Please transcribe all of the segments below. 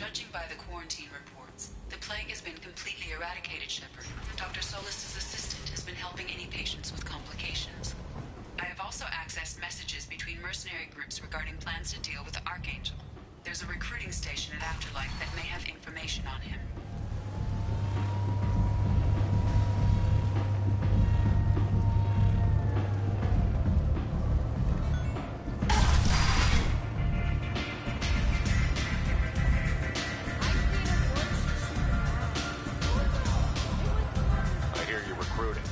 Judging by the quarantine reports, the plague has been completely eradicated, Shepard. Dr. Solis' assistant has been helping any patients with complications. I have also accessed messages between mercenary groups regarding plans to deal with the Archangel. There's a recruiting station at Afterlife that may have information on him. I hear you're recruiting.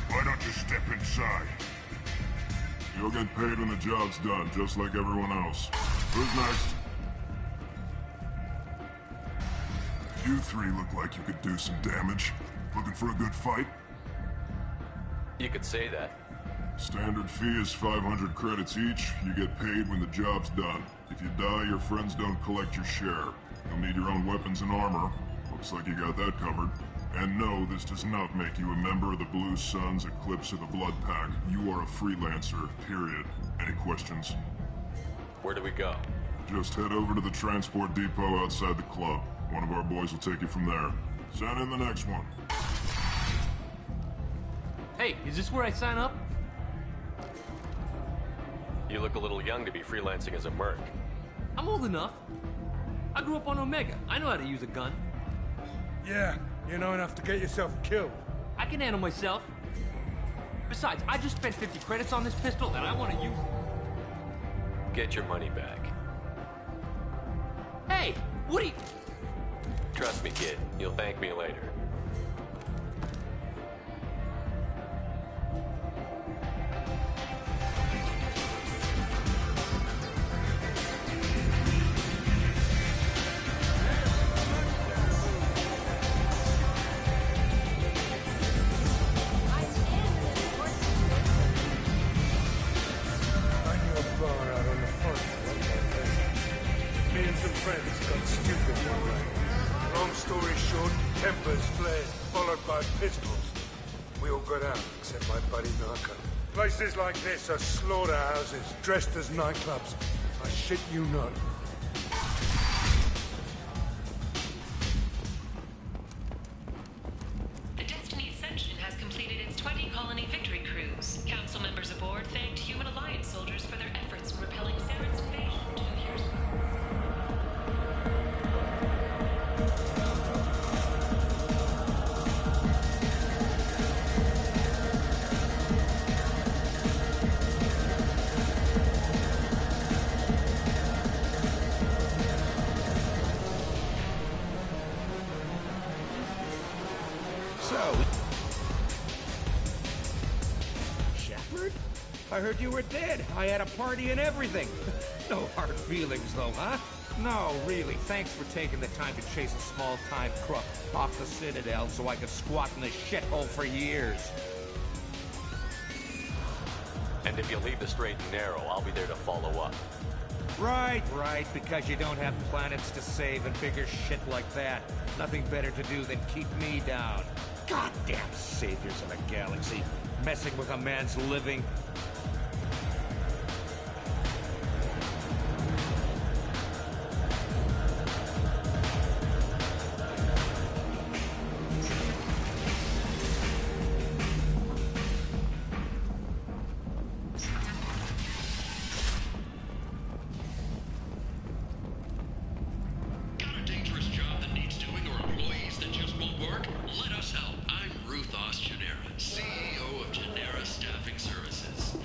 Why don't you step inside? You'll get paid when the job's done, just like everyone else. Who's next? You three look like you could do some damage. Looking for a good fight? You could say that. Standard fee is 500 credits each. You get paid when the job's done. If you die, your friends don't collect your share. You'll need your own weapons and armor. Looks like you got that covered. And no, this does not make you a member of the Blue Suns, Eclipse, or the Blood Pack. You are a freelancer, period. Any questions? Where do we go? Just head over to the transport depot outside the club. One of our boys will take you from there. Send in the next one. Hey, is this where I sign up? You look a little young to be freelancing as a merc. I'm old enough. I grew up on Omega. I know how to use a gun. Yeah, you know enough to get yourself killed. I can handle myself. Besides, I just spent 50 credits on this pistol and I want to use it. Get your money back. Hey, what are you... Trust me, kid. You'll thank me later. I knew a bar out on the front. Me and some friends got stupid one night. Long story short, tempers flared, followed by pistols. We all got out, except my buddy Narco. Places like this are slaughterhouses, dressed as nightclubs. I shit you not. The Destiny Ascension has completed its 20-colony victory cruise. Council members aboard thanked Human Alliance soldiers for their efforts in repelling Saren's invasion 2 years ago. So... Shepard? I heard you were dead. I had a party and everything. No hard feelings, though, huh? No, really. Thanks for taking the time to chase a small-time crook off the Citadel so I could squat in this shithole for years. And if you leave the straight and narrow, I'll be there to follow up. Right, because you don't have planets to save and bigger shit like that. Nothing better to do than keep me down. Goddamn saviors of the galaxy, messing with a man's living. Got a dangerous job that needs doing or employees that just won't work? Let us help. I'm Ruth Oss Genera, CEO of Genera Staffing Services.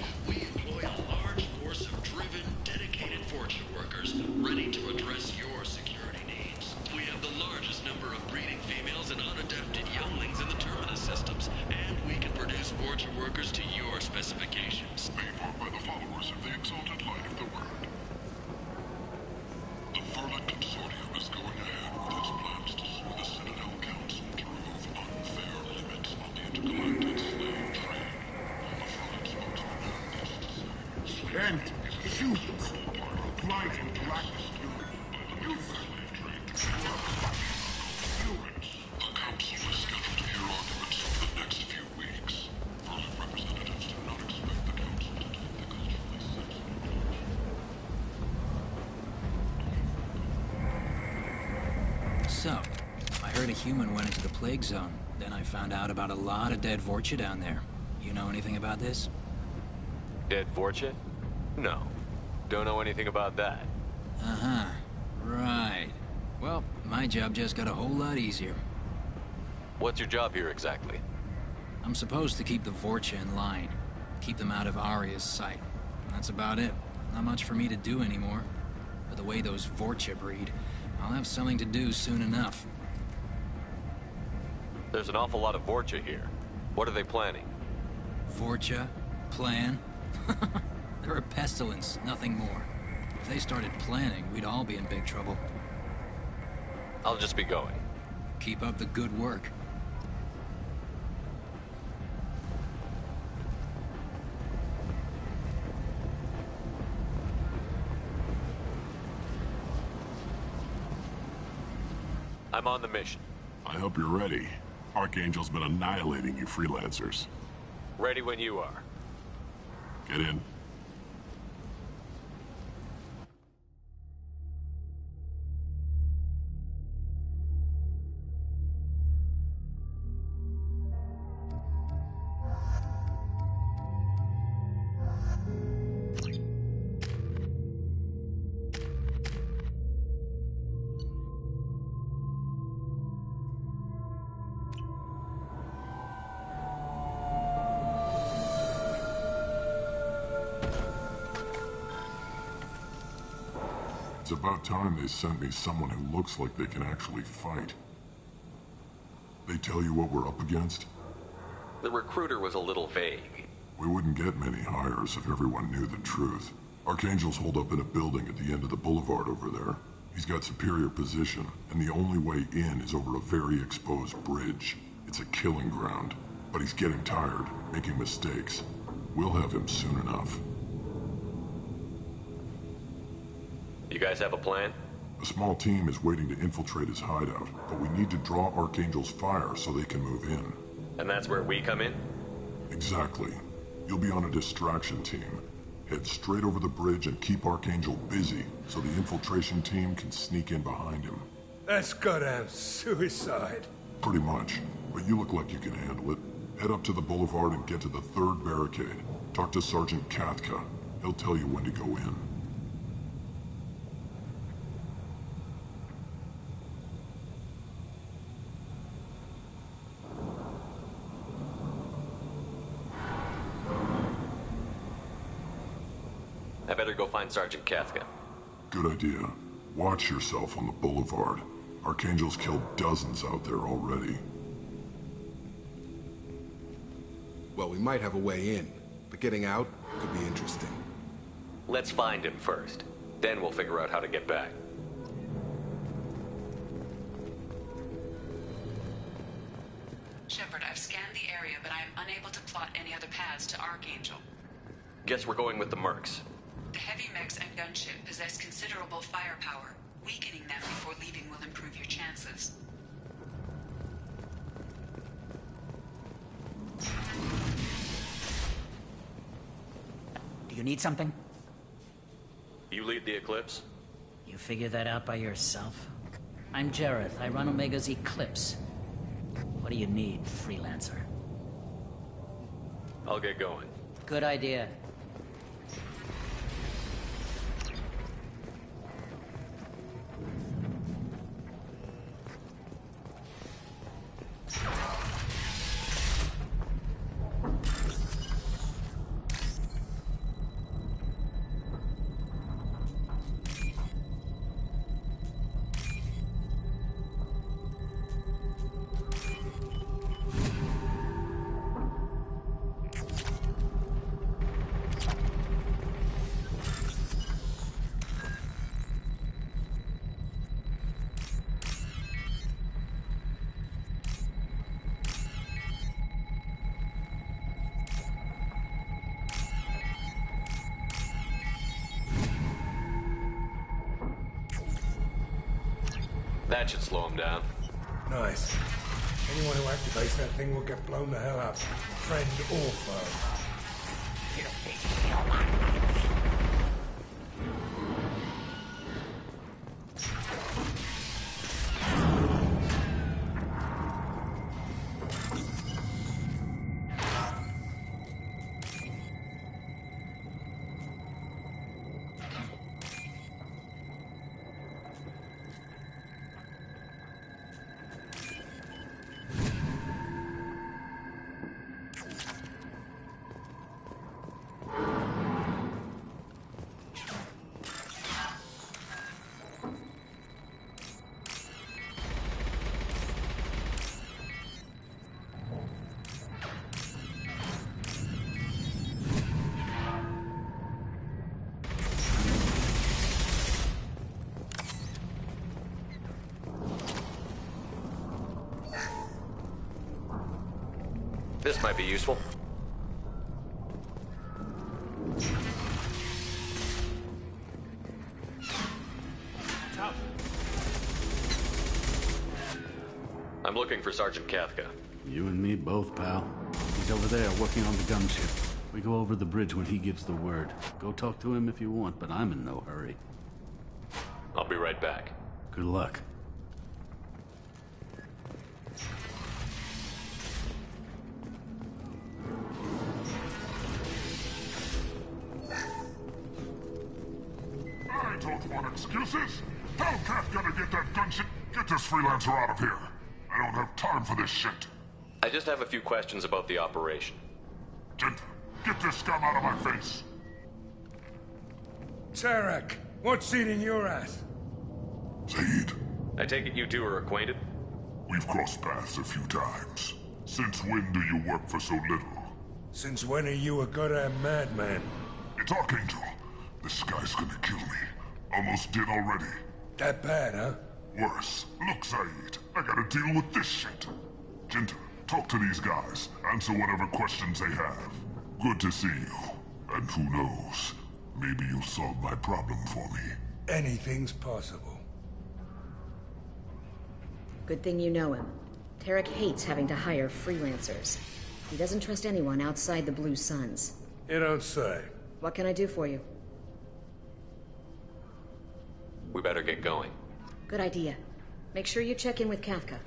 so? I heard a human went into the plague zone. Then I found out about a lot of dead Vorcha down there. You know anything about this? Dead Vorcha? No. Don't know anything about that. Uh-huh. Right. Well, my job just got a whole lot easier. What's your job here exactly? I'm supposed to keep the Vorcha in line. Keep them out of Arya's sight. That's about it. Not much for me to do anymore. But the way those Vorcha breed, I'll have something to do soon enough. There's an awful lot of Vorcha here. What are they planning? Vorcha? Plan? They're a pestilence, nothing more. If they started planning, we'd all be in big trouble. I'll just be going. Keep up the good work. I'm on the mission. I hope you're ready. Archangel's been annihilating you freelancers. Ready when you are. Get in. It's about time they sent me someone who looks like they can actually fight. They tell you what we're up against? The recruiter was a little vague. We wouldn't get many hires if everyone knew the truth. Archangel's holed up in a building at the end of the boulevard over there. He's got superior position, and the only way in is over a very exposed bridge. It's a killing ground. But he's getting tired, making mistakes. We'll have him soon enough. You guys have a plan? A small team is waiting to infiltrate his hideout, but we need to draw Archangel's fire so they can move in. And that's where we come in? Exactly. You'll be on a distraction team. Head straight over the bridge and keep Archangel busy so the infiltration team can sneak in behind him. That's goddamn suicide. Pretty much, but you look like you can handle it. Head up to the boulevard and get to the third barricade. Talk to Sergeant Katka. He'll tell you when to go in. I better go find Sergeant Katka. Good idea. Watch yourself on the boulevard. Archangel's killed dozens out there already. Well, we might have a way in, but getting out could be interesting. Let's find him first. Then we'll figure out how to get back. Shepard, I've scanned the area, but I am unable to plot any other paths to Archangel. Guess we're going with the Mercs. The heavy mechs and gunship possess considerable firepower. Weakening them before leaving will improve your chances. Do you need something? You lead the Eclipse? You figure that out by yourself? I'm Jareth. I run Omega's Eclipse. What do you need, freelancer? I'll get going. Good idea. That should slow him down. Nice. Anyone who activates that thing will get blown the hell up. Friend or foe. This might be useful. I'm looking for Sergeant Kafka. You and me both, pal. He's over there working on the gunship. We go over the bridge when he gives the word. Go talk to him if you want, but I'm in no hurry. I'll be right back. Good luck. I don't want excuses. Tell Kafka to get that gunship. Get this freelancer out of here. I don't have time for this shit. I just have a few questions about the operation. Gent, get this scum out of my face. Tarek, what's eating your ass? Zaid, I take it you two are acquainted? we've crossed paths a few times. Since when do you work for so little? Since when are you a goddamn madman? It's Archangel. This guy's gonna kill me. Almost did already. That bad, huh? Worse. Look, Zaid, I gotta deal with this shit. Jinta, talk to these guys. Answer whatever questions they have. Good to see you. And who knows, maybe you'll solve my problem for me. Anything's possible. Good thing you know him. Tarek hates having to hire freelancers. He doesn't trust anyone outside the Blue Suns. You don't say. What can I do for you? We better get going. Good idea. Make sure you check in with Kafka.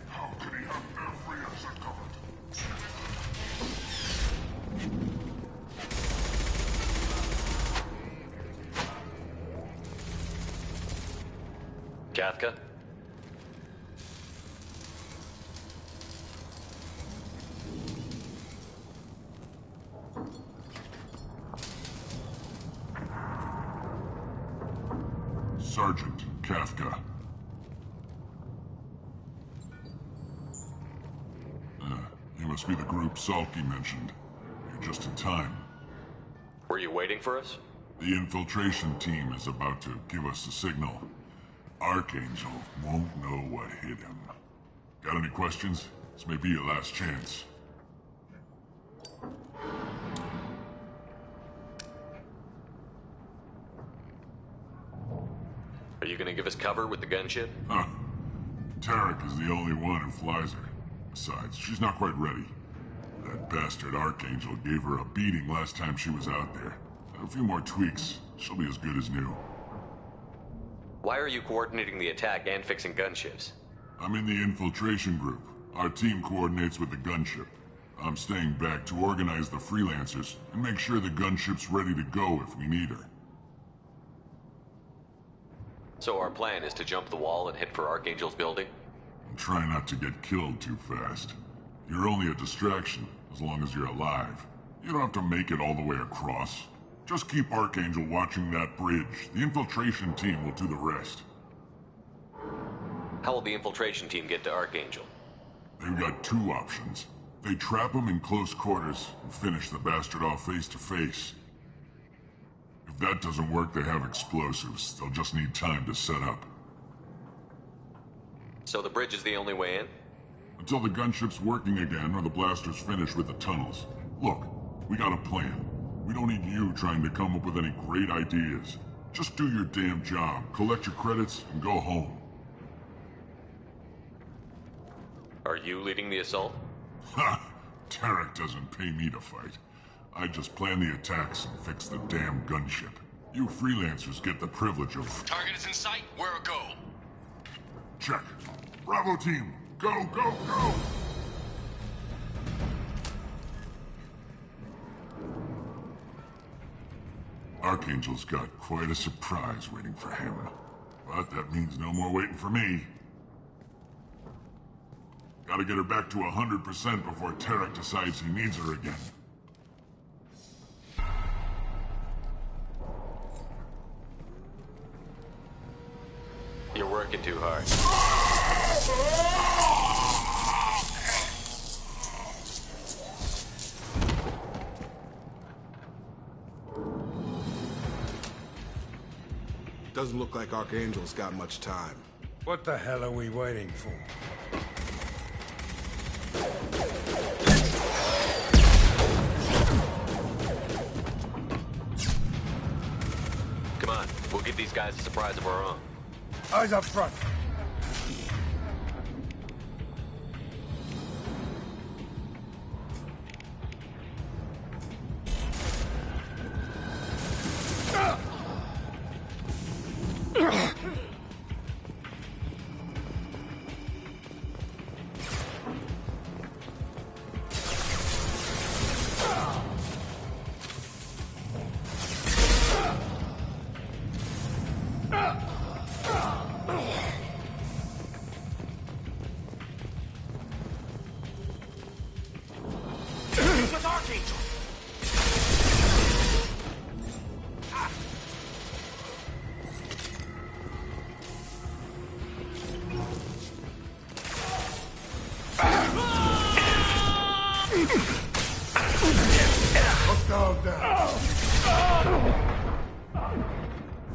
How could he have every exit covered? Kafka? Sergeant Kafka. You must be the group Salky mentioned. You're just in time. Were you waiting for us? The infiltration team is about to give us the signal. Archangel won't know what hit him. Got any questions? This may be your last chance. Are you gonna give us cover with the gunship? Huh. Tarek is the only one who flies her. Besides, she's not quite ready. That bastard Archangel gave her a beating last time she was out there. A few more tweaks, she'll be as good as new. Why are you coordinating the attack and fixing gunships? I'm in the infiltration group. Our team coordinates with the gunship. I'm staying back to organize the freelancers and make sure the gunship's ready to go if we need her. So our plan is to jump the wall and head for Archangel's building? And try not to get killed too fast. You're only a distraction, as long as you're alive. You don't have to make it all the way across. Just keep Archangel watching that bridge. The infiltration team will do the rest. How will the infiltration team get to Archangel? They've got two options. They trap him in close quarters and finish the bastard off face to face. If that doesn't work, they have explosives. They'll just need time to set up. So the bridge is the only way in? Until the gunship's working again or the blasters finish with the tunnels. Look, we got a plan. We don't need you trying to come up with any great ideas. Just do your damn job, collect your credits, and go home. Are you leading the assault? Ha! Tarek doesn't pay me to fight. I just plan the attacks and fix the damn gunship. You freelancers get the privilege of... Target is in sight. Where a go? Check. Bravo team, go, go, go! Archangel's got quite a surprise waiting for him. But that means no more waiting for me. Gotta get her back to 100% before Tarek decides he needs her again. You're working too hard. Doesn't look like Archangel's got much time. What the hell are we waiting for? Come on, we'll give these guys a surprise of our own. Eyes up front.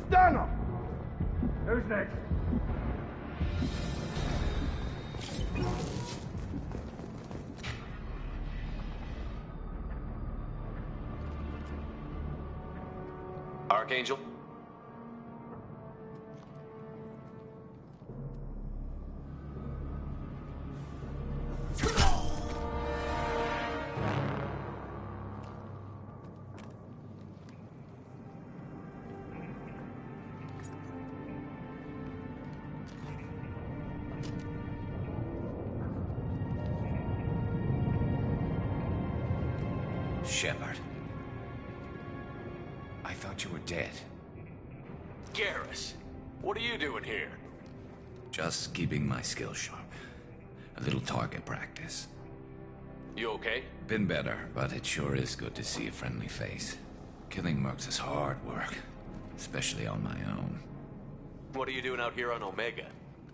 Stanley! Who's next? Archangel? Shepard. I thought you were dead. Garrus, what are you doing here? Just keeping my skills sharp. A little target practice. You okay? Been better, but it sure is good to see a friendly face. Killing mercs is hard work, especially on my own. What are you doing out here on Omega?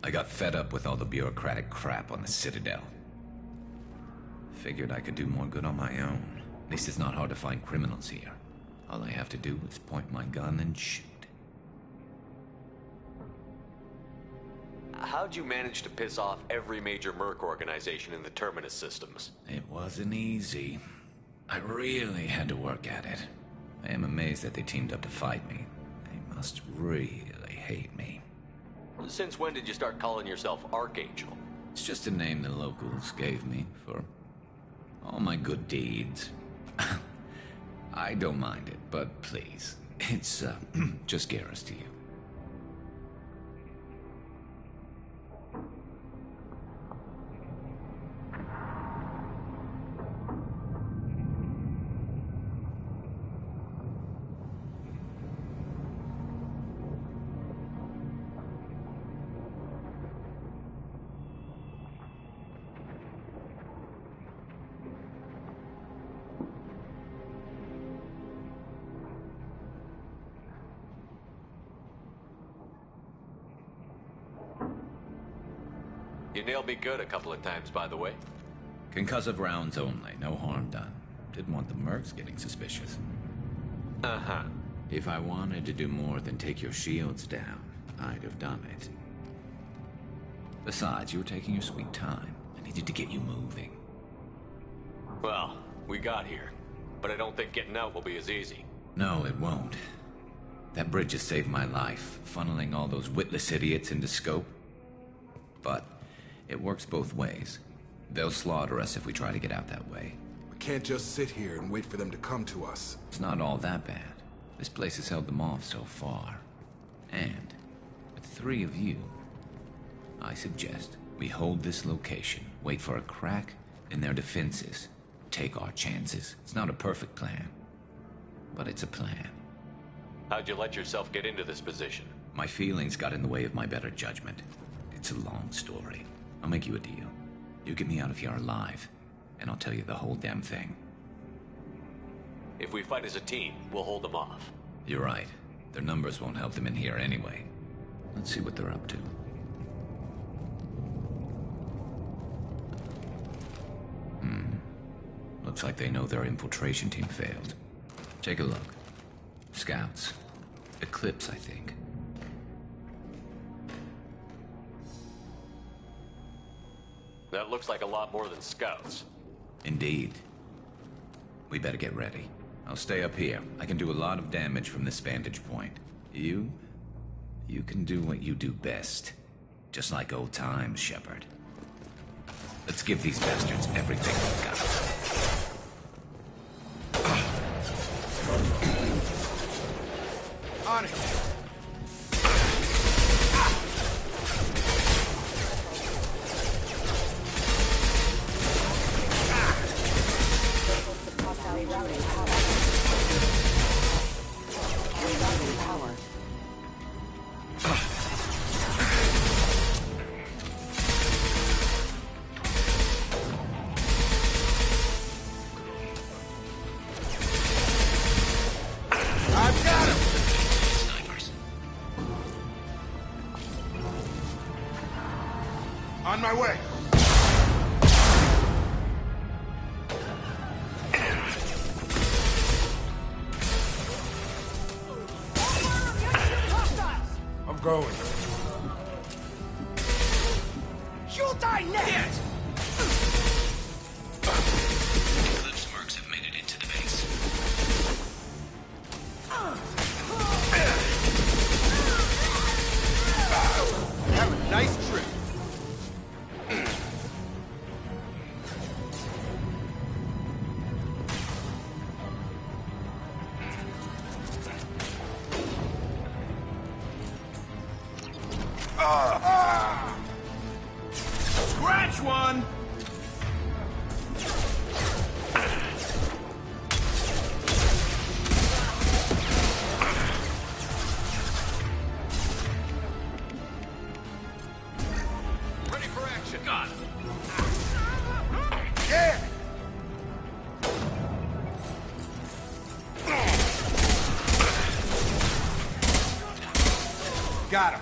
I got fed up with all the bureaucratic crap on the Citadel. Figured I could do more good on my own. At least it's not hard to find criminals here. All I have to do is point my gun and shoot. How'd you manage to piss off every major merc organization in the Terminus systems? It wasn't easy. I really had to work at it. I am amazed that they teamed up to fight me. They must really hate me. Since when did you start calling yourself Archangel? It's just a name the locals gave me for all my good deeds. I don't mind it, but please, it's just Garrus to you. You nailed me good a couple of times, by the way. Concussive rounds only, no harm done. Didn't want the mercs getting suspicious. Uh-huh. If I wanted to do more than take your shields down, I'd have done it. Besides, you were taking your sweet time. I needed to get you moving. Well, we got here. But I don't think getting out will be as easy. No, it won't. That bridge has saved my life, funneling all those witless idiots into scope. But it works both ways. They'll slaughter us if we try to get out that way. We can't just sit here and wait for them to come to us. It's not all that bad. This place has held them off so far. And with 3 of you, I suggest we hold this location, wait for a crack in their defenses, take our chances. It's not a perfect plan, but it's a plan. How'd you let yourself get into this position? My feelings got in the way of my better judgment. It's a long story. I'll make you a deal. You get me out of here alive, and I'll tell you the whole damn thing. If we fight as a team, we'll hold them off. You're right. Their numbers won't help them in here anyway. Let's see what they're up to. Looks like they know their infiltration team failed. Take a look. Scouts. Eclipse, I think. That looks like a lot more than scouts. Indeed. We better get ready. I'll stay up here. I can do a lot of damage from this vantage point. You can do what you do best. Just like old times, Shepard. Let's give these bastards everything we've got. On it! On my way. I'm going. You'll die next! Eclipse marks have made it into the base. Have a nice trip. Scratch one! Ready for action. Got it. Yeah! Got him.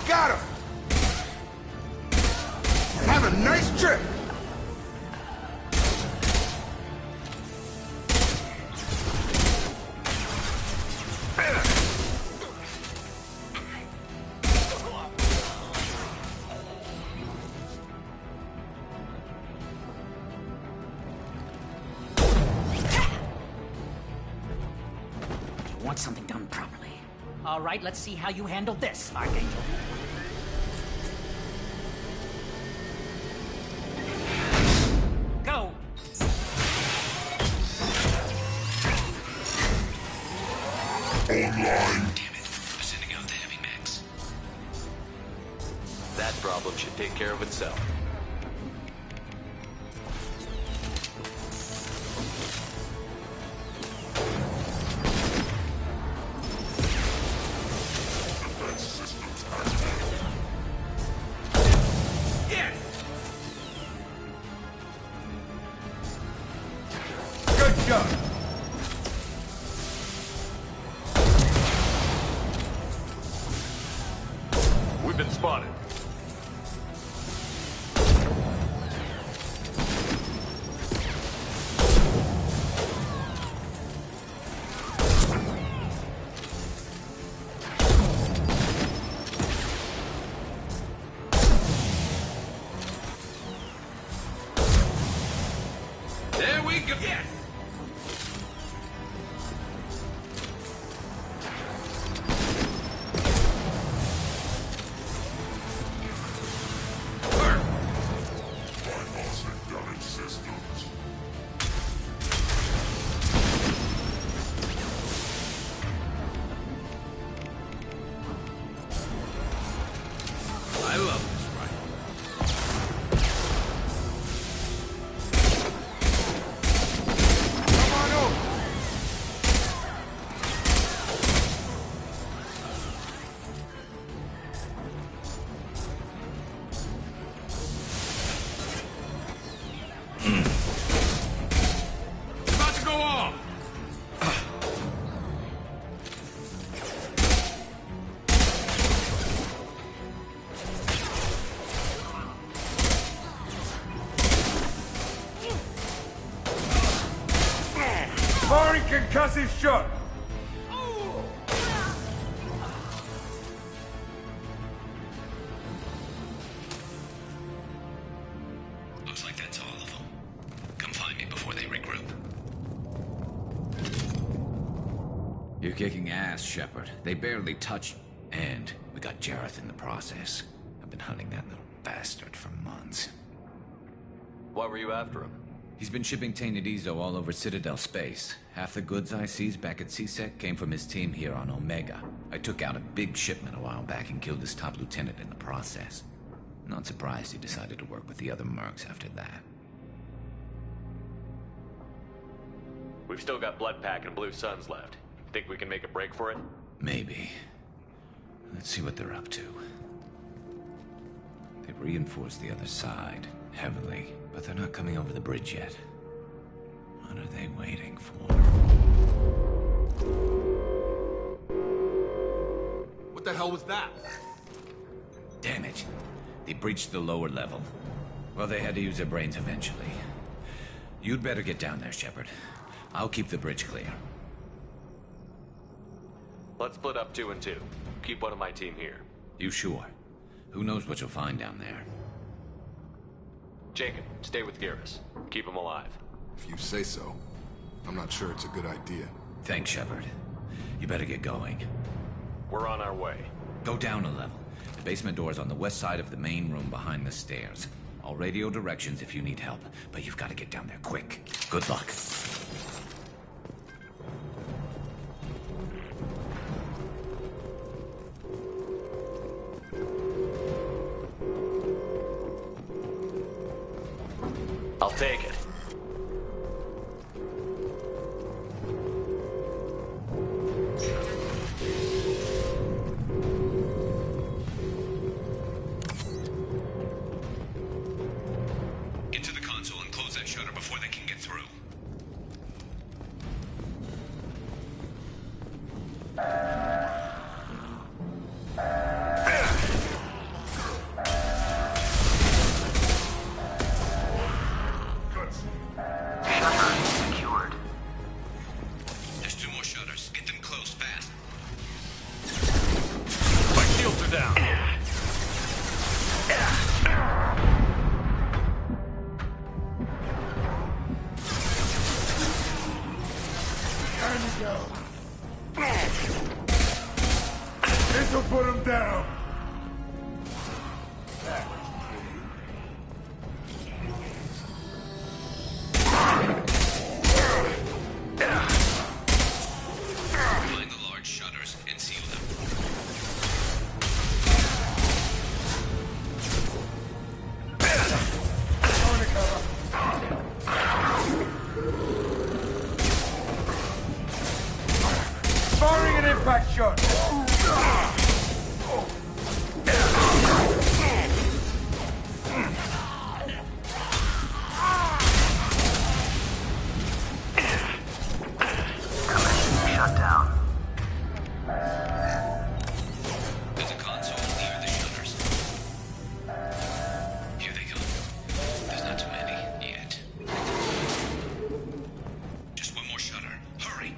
Got him! Have a nice trip! You want something done properly. All right, let's see how you handle this, Archangel. Go! Online. Damn it. I'm sending out the heavy mechs. That problem should take care of itself. Good job! We've been spotted. There we go. Yes! Massive shot! Looks like that's all of them. Come find me before they regroup. You're kicking ass, Shepard. They barely touched... And we got Jareth in the process. I've been hunting that little bastard for months. Why were you after him? He's been shipping tainted Ezo all over Citadel space. Half the goods I seized back at CSEC came from his team here on Omega. I took out a big shipment a while back and killed his top lieutenant in the process. Not surprised he decided to work with the other mercs after that. We've still got Bloodpack and Blue Suns left. Think we can make a break for it? Maybe. Let's see what they're up to. They've reinforced the other side, heavily, but they're not coming over the bridge yet. What are they waiting for? What the hell was that? Damn it. They breached the lower level. Well, they had to use their brains eventually. You'd better get down there, Shepard. I'll keep the bridge clear. Let's split up 2 and 2. Keep one of my team here. You sure? Who knows what you'll find down there? Jacob, stay with Garrus. Keep him alive. If you say so. I'm not sure it's a good idea. Thanks, Shepard. You better get going. We're on our way. Go down a level. The basement door's on the west side of the main room behind the stairs. I'll radio directions if you need help, but you've got to get down there quick. Good luck. I'll take it. Get to the console and close that shutter before they can get through. This'll put him down. Find the large shutters and seal them. Firing an impact shot. Shut down. There's a console near the shutters. Here they come. There's not too many yet. Just one more shutter. Hurry!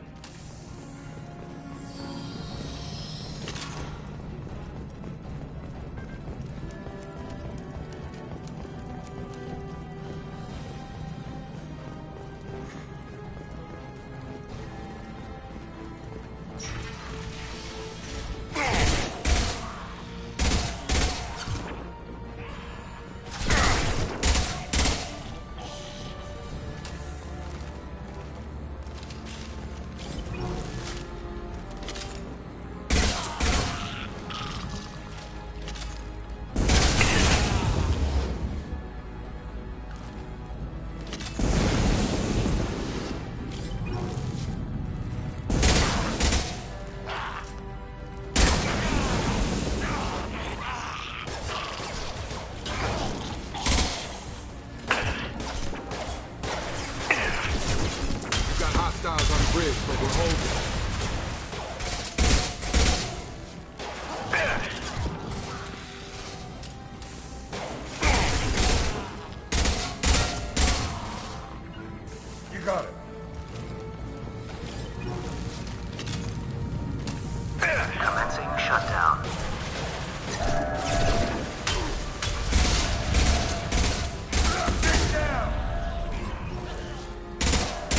shut down.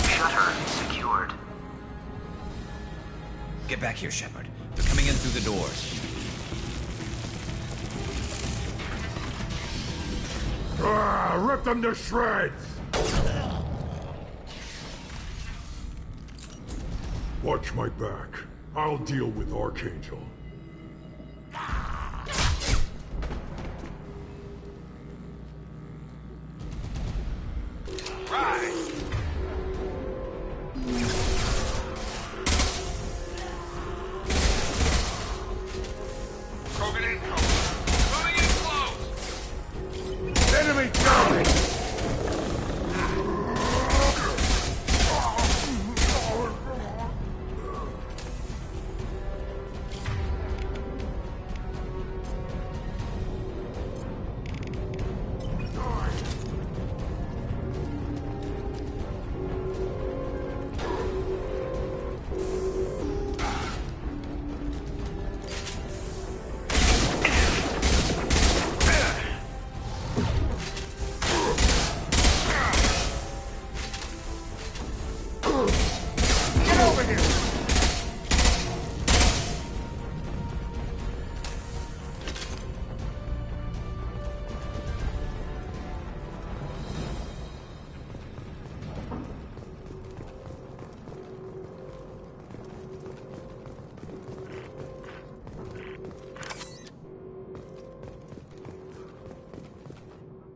Shutter secured. Get back here, Shepard. They're coming in through the doors. Rip them to shreds! Watch my back. I'll deal with Archangel. Right! Krogan incoming! Coming in close! Enemy down!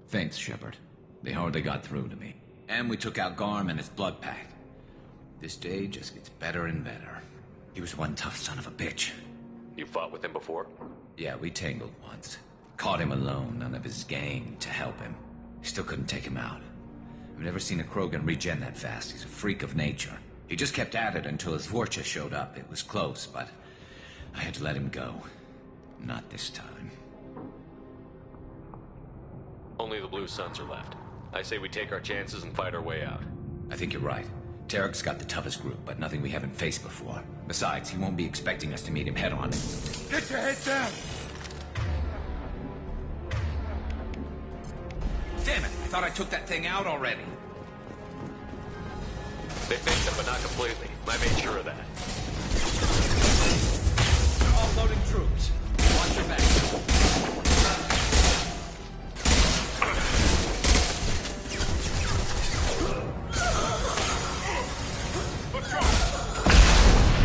Thanks, Shepard. They hardly got through to me. And we took out Garm and his blood pack. This day just gets better and better. He was one tough son of a bitch. You fought with him before? Yeah, we tangled once. Caught him alone, none of his gang to help him. Still couldn't take him out. I've never seen a Krogan regen that fast. He's a freak of nature. He just kept at it until his Vorcha showed up. It was close, but I had to let him go. Not this time. Only the Blue Suns are left. I say we take our chances and fight our way out. I think you're right. Tarek's got the toughest group, but nothing we haven't faced before. Besides, he won't be expecting us to meet him head-on. Get your head down! Damn it! I thought I took that thing out already. They faked it, but not completely. I made sure of that. They're offloading troops. Watch your back.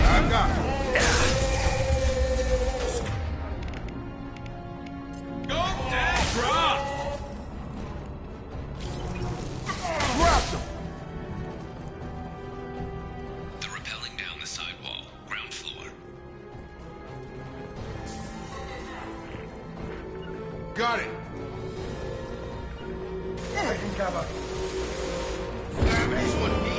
I've got it. Go down! Drop! Grab them! They're rappelling down the sidewall. Ground floor. Got it! Taking cover. This would be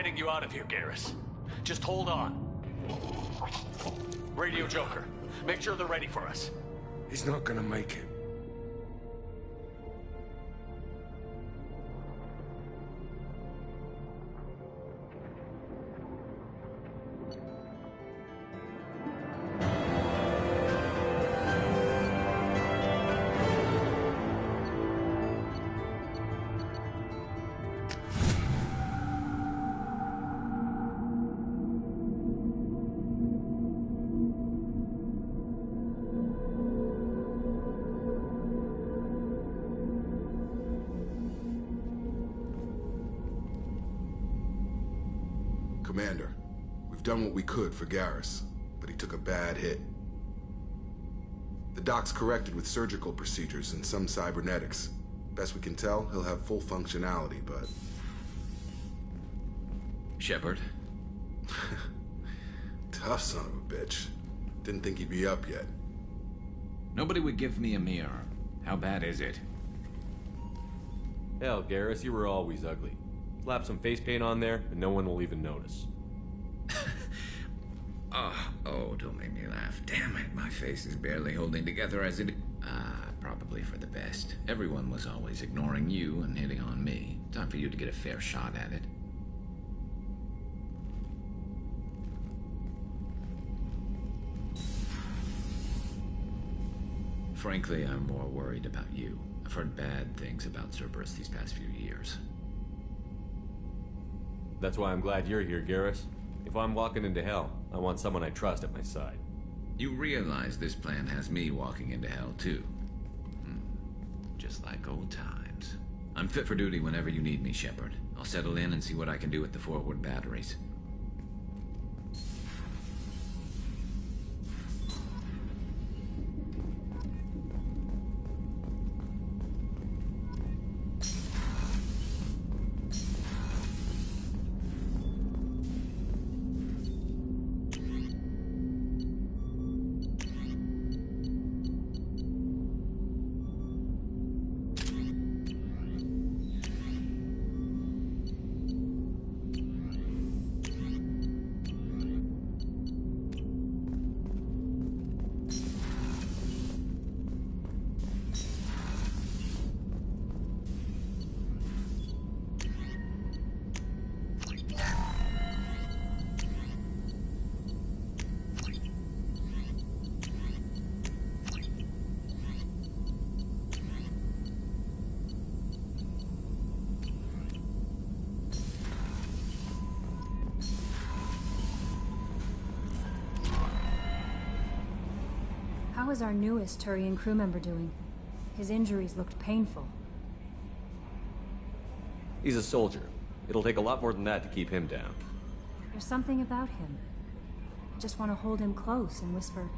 getting you out of here, Garrus. Just hold on. Radio Joker, make sure they're ready for us. He's not gonna make it. Commander, we've done what we could for Garrus, but he took a bad hit. The doc's corrected with surgical procedures and some cybernetics. Best we can tell, he'll have full functionality, but... Shepard? Tough son of a bitch. Didn't think he'd be up yet. Nobody would give me a mirror. How bad is it? Hell, Garrus, you were always ugly. Slap some face paint on there, and no one will even notice. Oh, don't make me laugh. Damn it, my face is barely holding together as it... probably for the best. Everyone was always ignoring you and hitting on me. Time for you to get a fair shot at it. Frankly, I'm more worried about you. I've heard bad things about Cerberus these past few years. That's why I'm glad you're here, Garrus. If I'm walking into hell, I want someone I trust at my side. You realize this plan has me walking into hell, too. Just like old times. I'm fit for duty whenever you need me, Shepard. I'll settle in and see what I can do with the forward batteries. How is our newest Turian crew member doing? His injuries looked painful. He's a soldier. It'll take a lot more than that to keep him down. There's something about him. I just want to hold him close and whisper,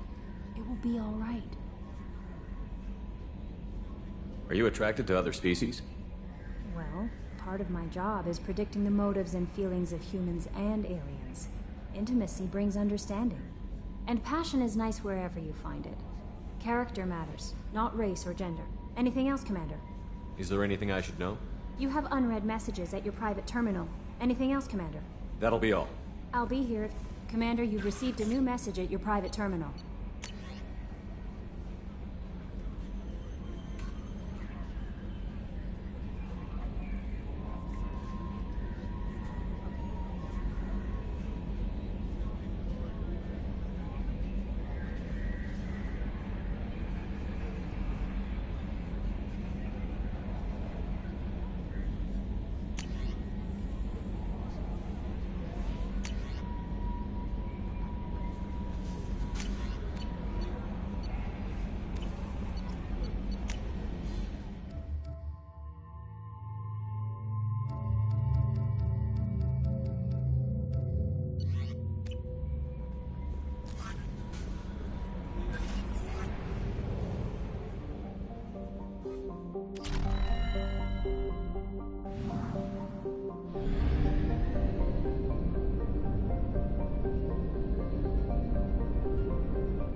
"It will be all right." Are you attracted to other species? Well, part of my job is predicting the motives and feelings of humans and aliens. Intimacy brings understanding. And passion is nice wherever you find it. Character matters, not race or gender. Anything else, Commander? Is there anything I should know? You have unread messages at your private terminal. Anything else, Commander? That'll be all. I'll be here. Commander, you've received a new message at your private terminal.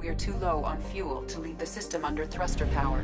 We're too low on fuel to leave the system under thruster power.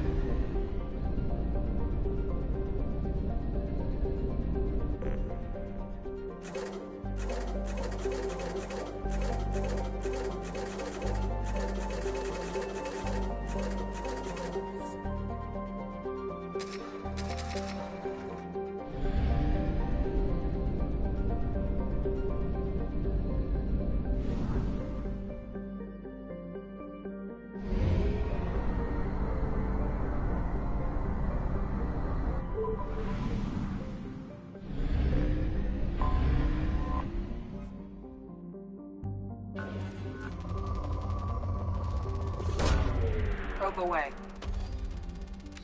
Probe away.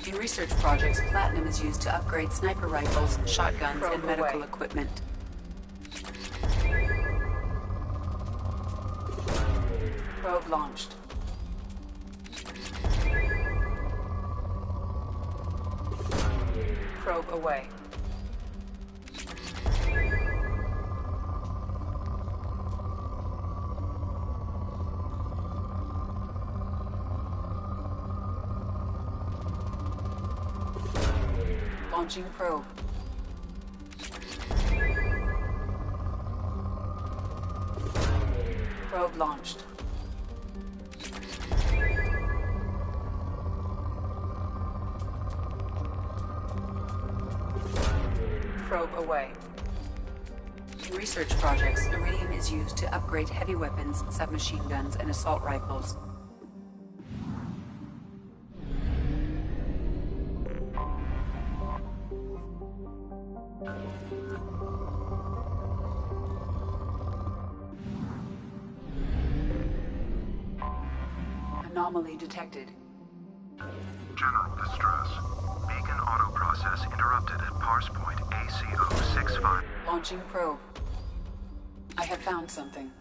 In research projects, platinum is used to upgrade sniper rifles, shotguns, and medical equipment. Probe launched. Probe away. Launching probe. Probe launched. Probe away. In research projects, iridium is used to upgrade heavy weapons, submachine guns, and assault rifles. Anomaly detected. General distress. Beacon auto process interrupted at parse point ACO65. Launching probe. I have found something.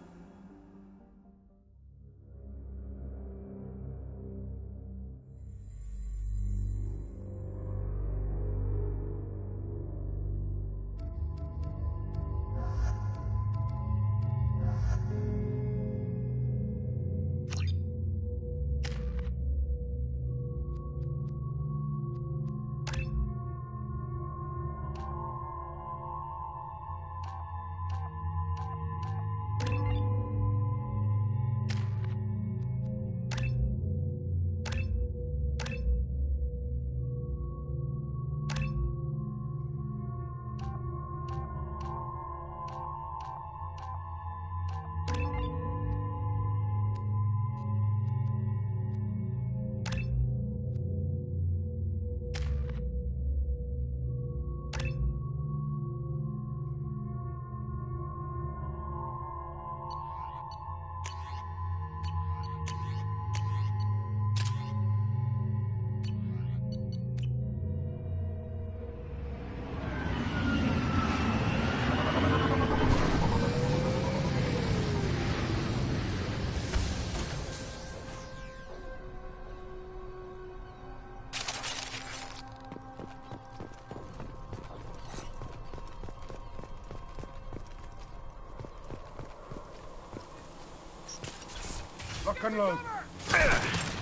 Lock and load.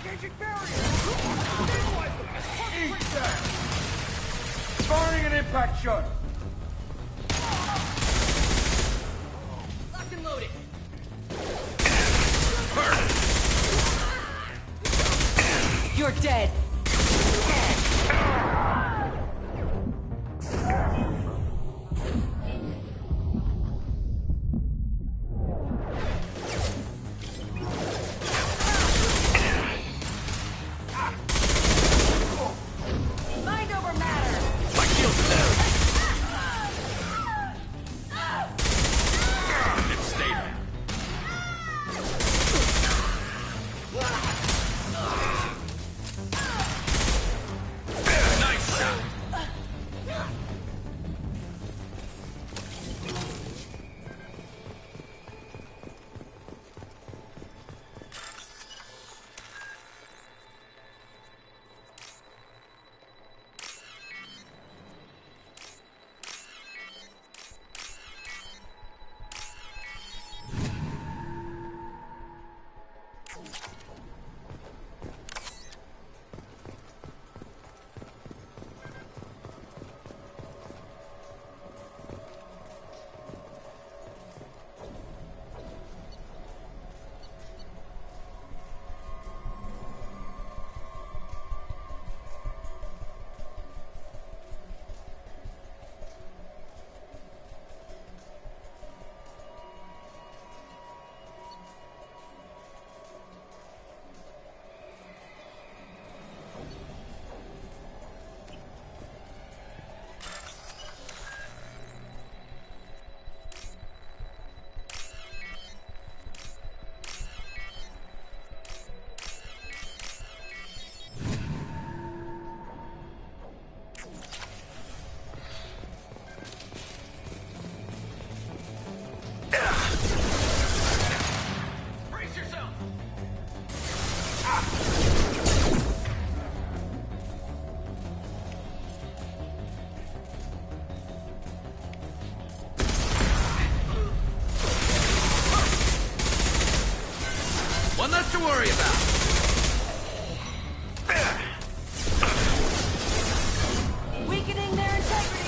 Engaging barrier! Stabilize them! Firing an impact shot! Locked and loaded. You're dead. Mind over matter! My shield's down. It stayed there. to worry about. Weakening their integrity.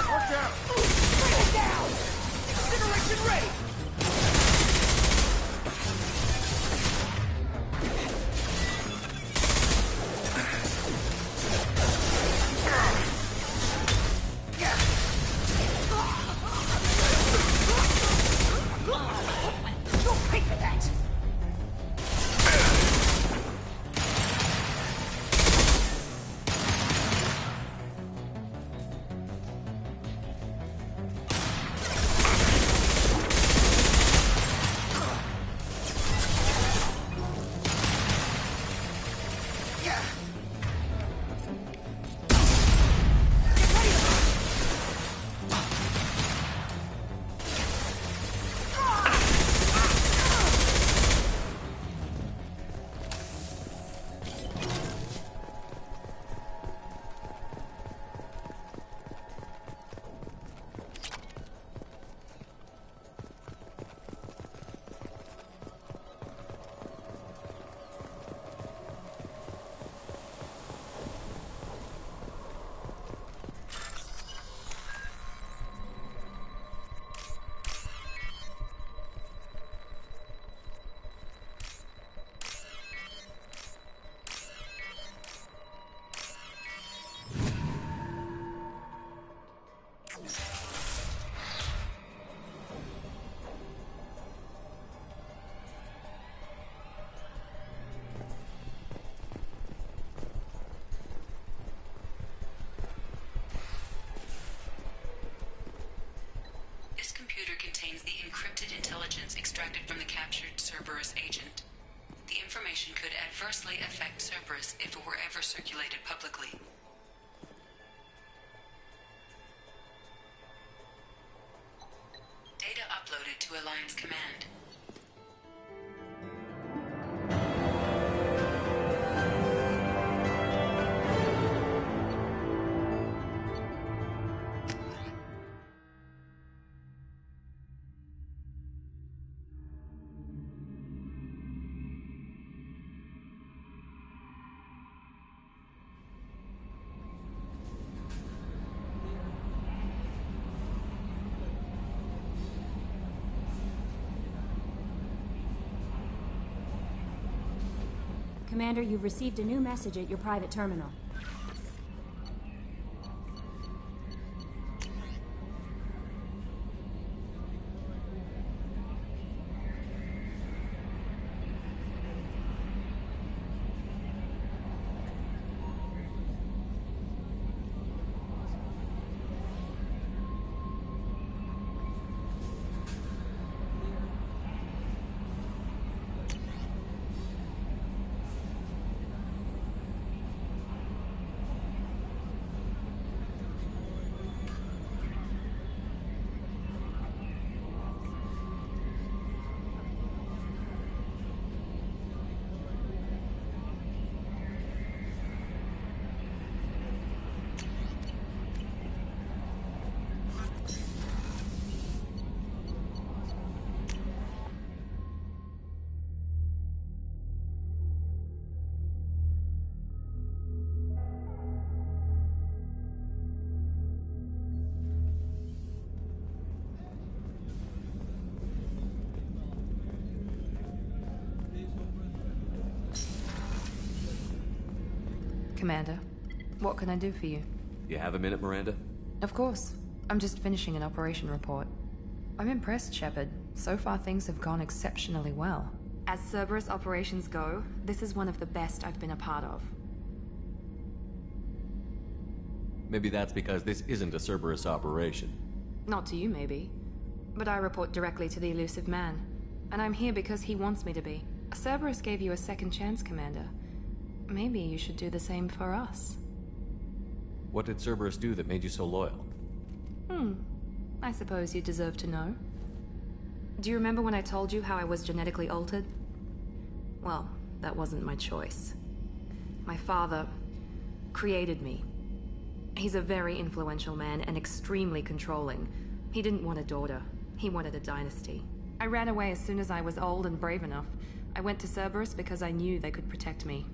Watch out! Bring it down! Incineration ready! You'll pay for that! This computer contains the encrypted intelligence extracted from the captured Cerberus agent. The information could adversely affect Cerberus if it were ever circulated publicly. Data uploaded to Alliance Command. Commander, you've received a new message at your private terminal. Commander, what can I do for you? You have a minute, Miranda? Of course. I'm just finishing an operation report. I'm impressed, Shepard. So far things have gone exceptionally well. As Cerberus operations go, this is one of the best I've been a part of. Maybe that's because this isn't a Cerberus operation. Not to you, maybe. But I report directly to the Elusive Man. And I'm here because he wants me to be. Cerberus gave you a second chance, Commander. Maybe you should do the same for us. What did Cerberus do that made you so loyal? I suppose you deserve to know. Do you remember when I told you how I was genetically altered? Well, that wasn't my choice. My father created me. He's a very influential man and extremely controlling. He didn't want a daughter, He wanted a dynasty. I ran away as soon as I was old and brave enough. I went to Cerberus because I knew they could protect me.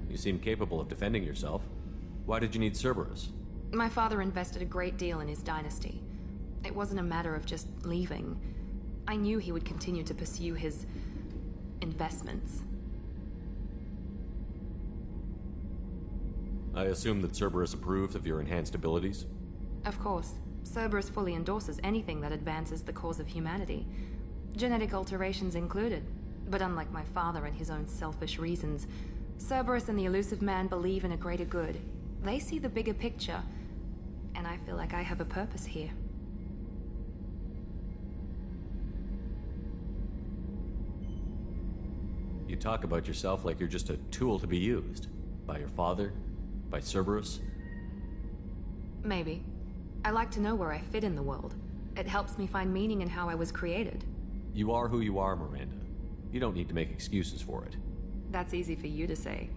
You seem capable of defending yourself. Why did you need Cerberus? My father invested a great deal in his dynasty. It wasn't a matter of just leaving. I knew he would continue to pursue his investments. I assume that Cerberus approved of your enhanced abilities? Of course. Cerberus fully endorses anything that advances the cause of humanity. Genetic alterations included. But unlike my father and his own selfish reasons, Cerberus and the Elusive Man believe in a greater good. They see the bigger picture, and I feel like I have a purpose here. You talk about yourself like you're just a tool to be used. By your father? By Cerberus? Maybe. I like to know where I fit in the world. It helps me find meaning in how I was created. You are who you are, Miranda. You don't need to make excuses for it. That's easy for you to say.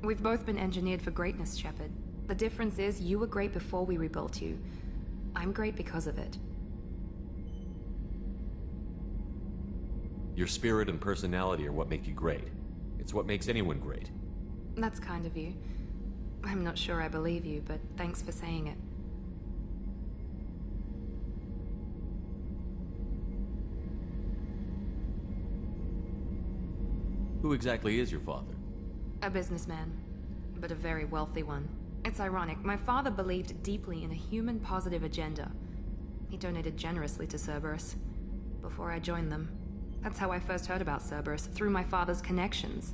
We've both been engineered for greatness, Shepard. The difference is you were great before we rebuilt you. I'm great because of it. Your spirit and personality are what make you great. It's what makes anyone great. That's kind of you. I'm not sure I believe you, but thanks for saying it. Who exactly is your father? A businessman, but a very wealthy one. It's ironic, my father believed deeply in a human-positive agenda. He donated generously to Cerberus before I joined them. That's how I first heard about Cerberus, through my father's connections.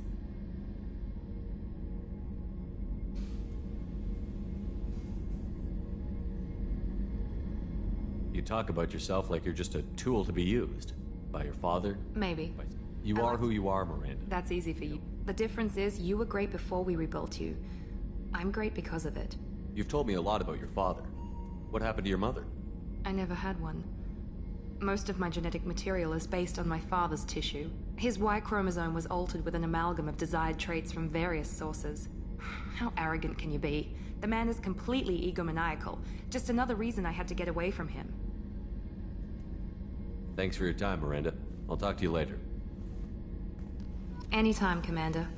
You talk about yourself like you're just a tool to be used. By your father? Maybe. You are who you are, Miranda. That's easy for you. The difference is you were great before we rebuilt you. I'm great because of it. You've told me a lot about your father. What happened to your mother? I never had one. Most of my genetic material is based on my father's tissue. His Y chromosome was altered with an amalgam of desired traits from various sources. How arrogant can you be? The man is completely egomaniacal. Just another reason I had to get away from him. Thanks for your time, Miranda. I'll talk to you later. Anytime, Commander.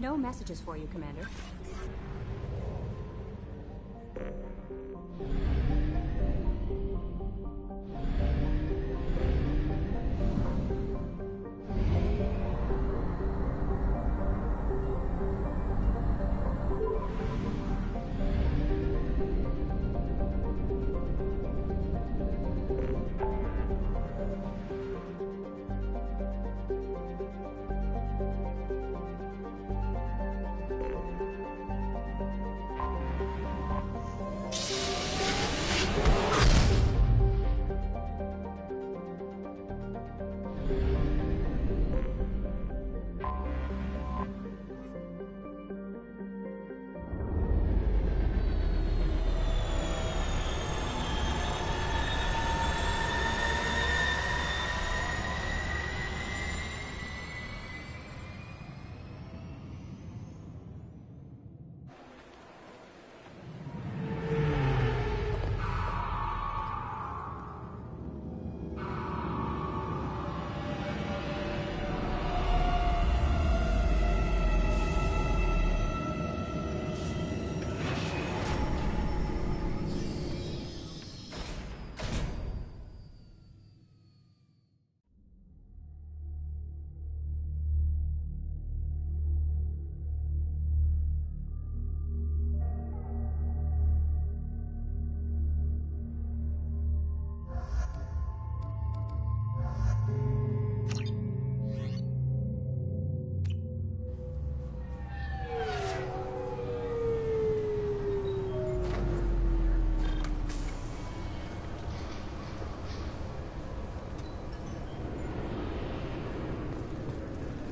No messages for you, Commander.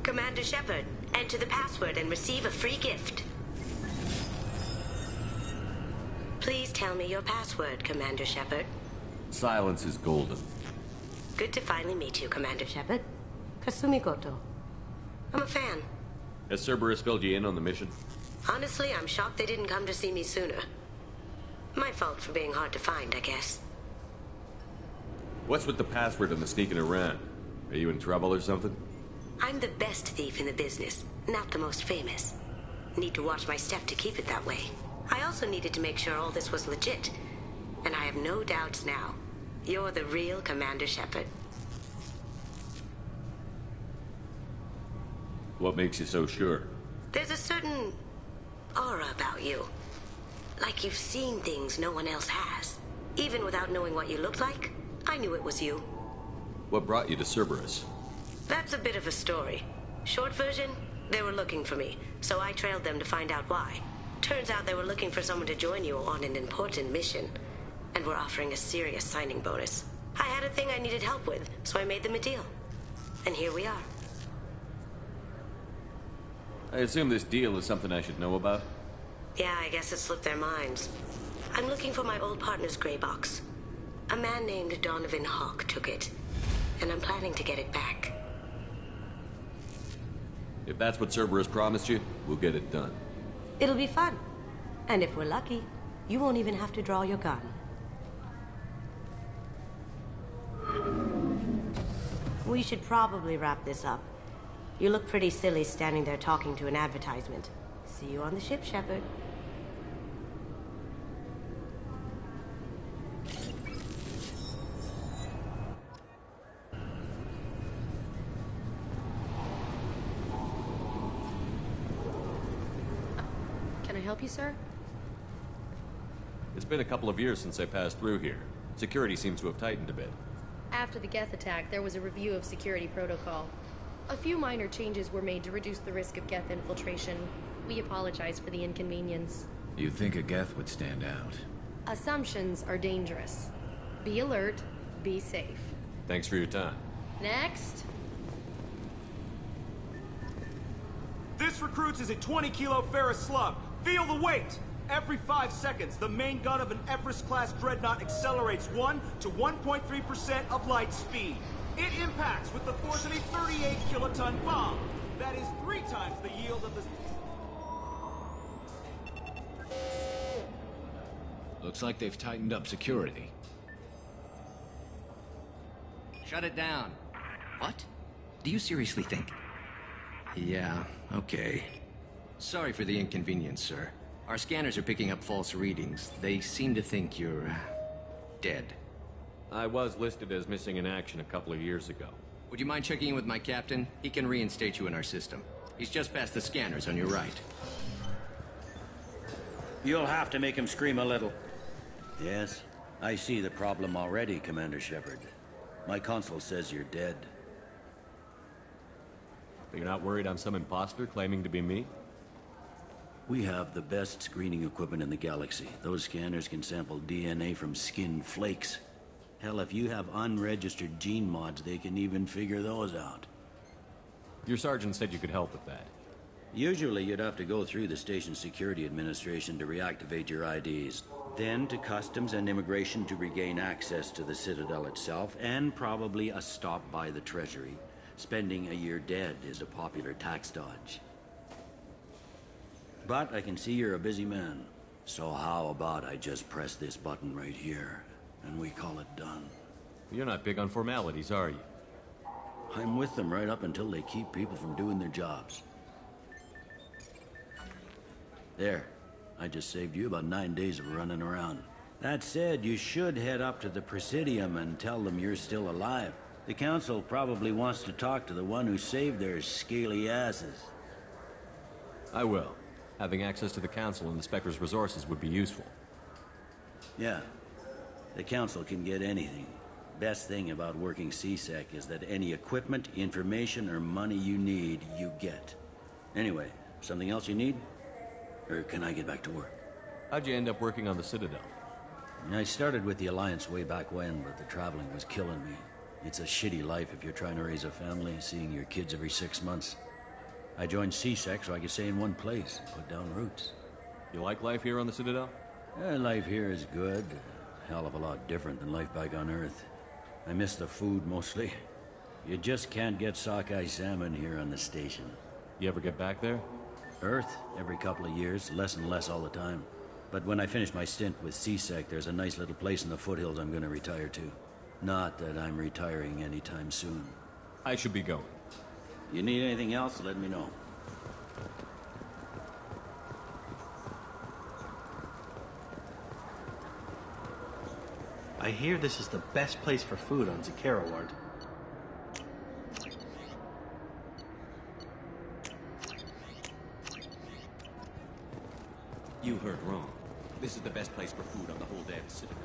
Commander Shepard, enter the password and receive a free gift. Please tell me your password, Commander Shepard. Silence is golden. Good to finally meet you, Commander Shepard. Kasumi Goto. I'm a fan. Has Cerberus filled you in on the mission? Honestly, I'm shocked they didn't come to see me sooner. My fault for being hard to find, I guess. What's with the password and the sneaking around? Are you in trouble or something? I'm the best thief in the business, not the most famous. Need to watch my step to keep it that way. I also needed to make sure all this was legit. And I have no doubts now. You're the real Commander Shepard. What makes you so sure? There's a certain aura about you. Like you've seen things no one else has. Even without knowing what you looked like, I knew it was you. What brought you to Cerberus? That's a bit of a story. Short version, they were looking for me, so I trailed them to find out why. Turns out they were looking for someone to join you on an important mission, and were offering a serious signing bonus. I had a thing I needed help with, so I made them a deal. And here we are. I assume this deal is something I should know about? Yeah, I guess it slipped their minds. I'm looking for my old partner's gray box. A man named Donovan Hawk took it, and I'm planning to get it back. If that's what Cerberus promised you, we'll get it done. It'll be fun. And if we're lucky, you won't even have to draw your gun. We should probably wrap this up. You look pretty silly standing there talking to an advertisement. See you on the ship, Shepard. Can I help you, sir? It's been a couple of years since I passed through here. Security seems to have tightened a bit. After the Geth attack, there was a review of security protocol. A few minor changes were made to reduce the risk of Geth infiltration. We apologize for the inconvenience. You'd think a Geth would stand out. Assumptions are dangerous. Be alert, be safe. Thanks for your time. Next. This recruits is a 20-kilo ferrous slug. Feel the weight! Every 5 seconds, the main gun of an Everest-class dreadnought accelerates 1 to 1.3% of light speed. It impacts with the force of a 38-kiloton bomb. That is 3 times the yield of the... Looks like they've tightened up security. Shut it down. What? Do you seriously think? Yeah, okay. Sorry for the inconvenience, sir. Our scanners are picking up false readings. They seem to think you're... dead. I was listed as missing in action a couple of years ago. Would you mind checking in with my captain? He can reinstate you in our system. He's just past the scanners on your right. You'll have to make him scream a little. Yes, I see the problem already, Commander Shepard. My console says you're dead. But you're not worried I'm some imposter claiming to be me? We have the best screening equipment in the galaxy. Those scanners can sample DNA from skin flakes. Hell, if you have unregistered gene mods, they can even figure those out. Your sergeant said you could help with that. Usually you'd have to go through the Station Security Administration to reactivate your IDs. Then to Customs and Immigration to regain access to the Citadel itself, and probably a stop by the Treasury. Spending a year dead is a popular tax dodge. But I can see you're a busy man. So how about I just press this button right here, and we call it done? You're not big on formalities, are you? I'm with them right up until they keep people from doing their jobs. There. I just saved you about 9 days of running around. That said, you should head up to the Presidium and tell them you're still alive. The Council probably wants to talk to the one who saved their scaly asses. I will. Having access to the Council and the Spectre's resources would be useful. Yeah. The Council can get anything. Best thing about working CSEC is that any equipment, information, or money you need, you get. Anyway, something else you need? Or can I get back to work? How'd you end up working on the Citadel? I started with the Alliance way back when, but the traveling was killing me. It's a shitty life if you're trying to raise a family, seeing your kids every 6 months. I joined CSEC so I could stay in one place and put down roots. You like life here on the Citadel? Life here is good. A hell of a lot different than life back on Earth. I miss the food mostly. You just can't get sockeye salmon here on the station. You ever get back there? Earth, every couple of years, less and less all the time. But when I finish my stint with CSEC, there's a nice little place in the foothills I'm gonna retire to. Not that I'm retiring anytime soon. I should be going. You need anything else, let me know. I hear this is the best place for food on Zakera Ward. You heard wrong. This is the best place for food on the whole damn Citadel.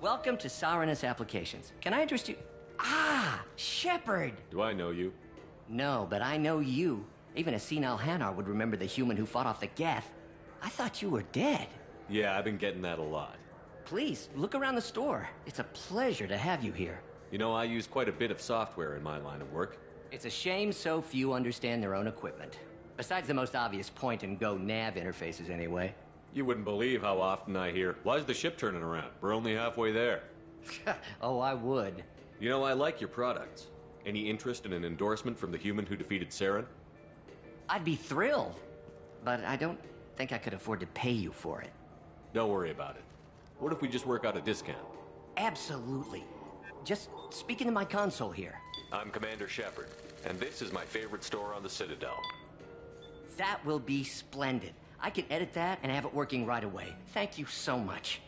Welcome to Sarenus Applications. Can I interest you? Ah, Shepard! Do I know you? No, but I know you. Even a senile Hanar would remember the human who fought off the Geth. I thought you were dead. Yeah, I've been getting that a lot. Please, look around the store. It's a pleasure to have you here. You know, I use quite a bit of software in my line of work. It's a shame so few understand their own equipment. Besides the most obvious point-and-go nav interfaces, anyway. You wouldn't believe how often I hear, "Why's the ship turning around? We're only halfway there." Oh, I would. You know, I like your products. Any interest in an endorsement from the human who defeated Saren? I'd be thrilled. But I don't think I could afford to pay you for it. Don't worry about it. What if we just work out a discount? Absolutely. Just speak into my console here. I'm Commander Shepard, and this is my favorite store on the Citadel. That will be splendid. I can edit that and have it working right away. Thank you so much.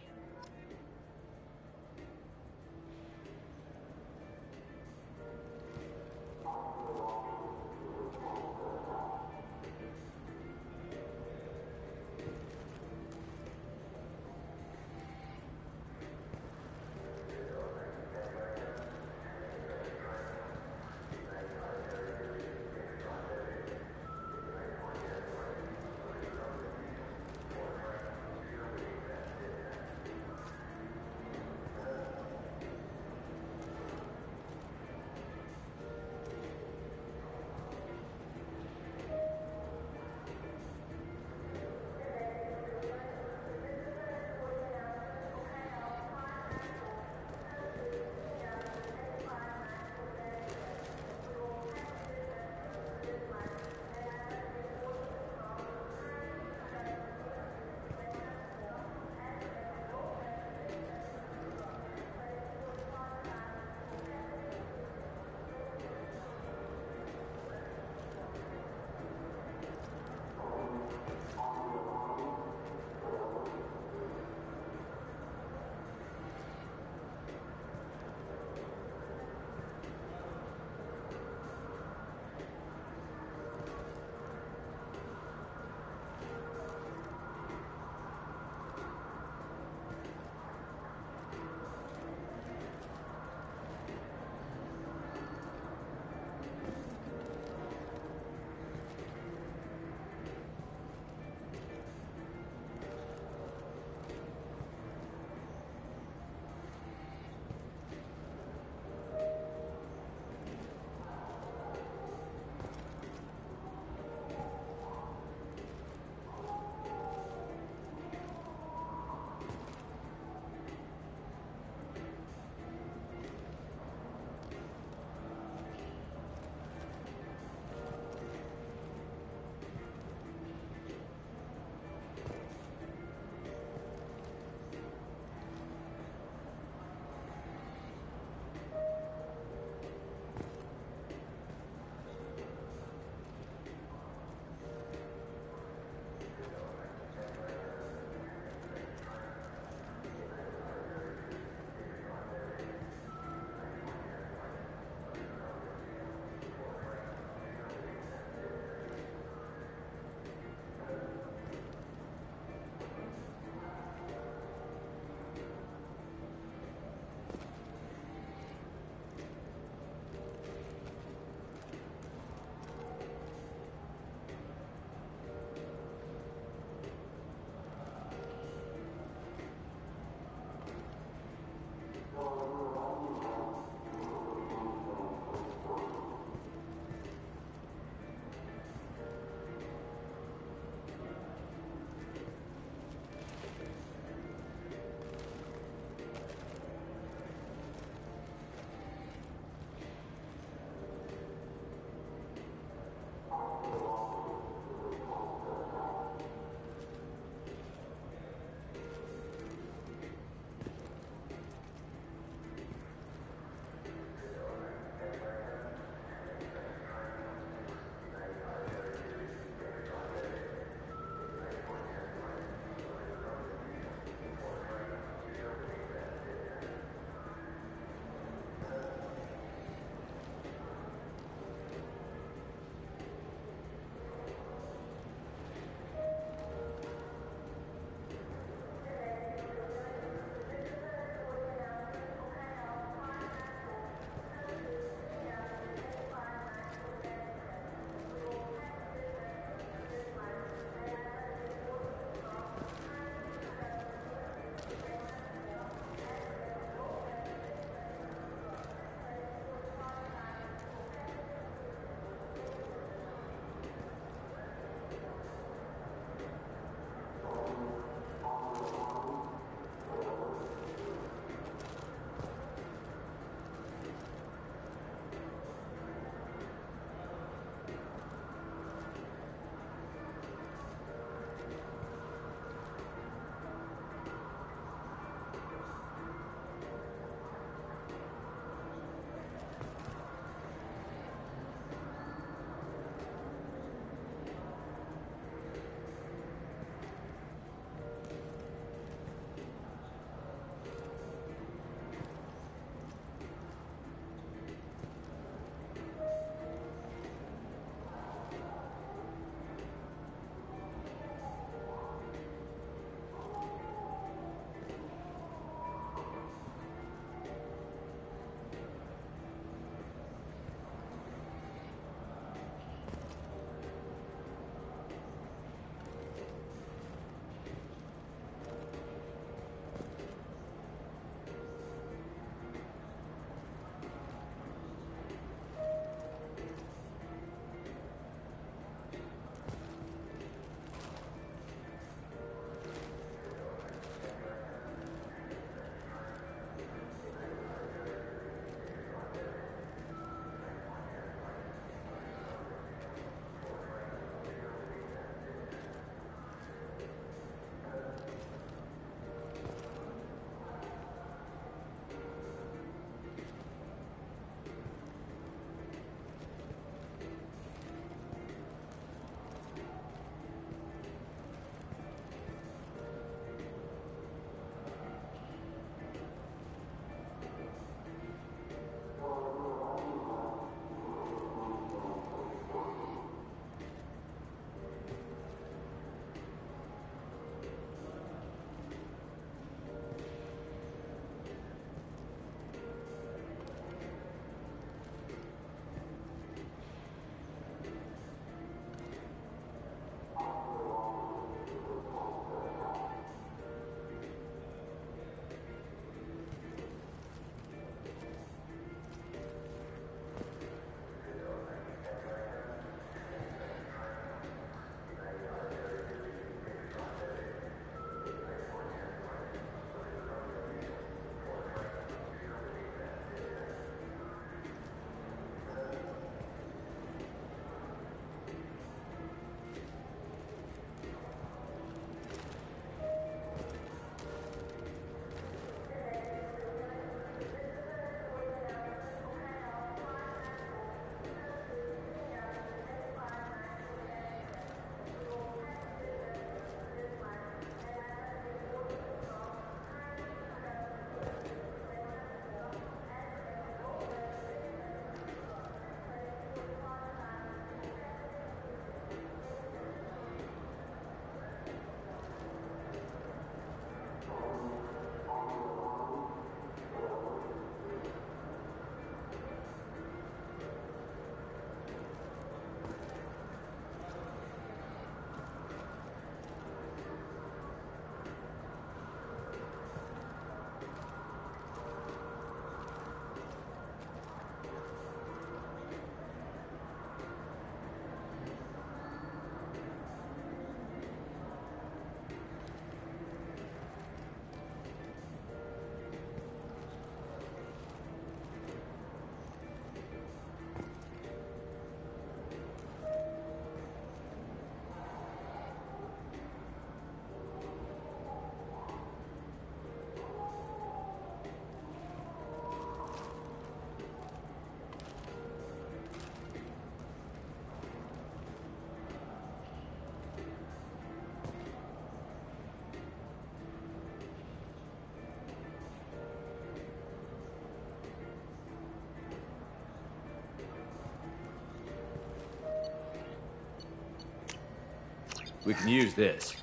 We can use this.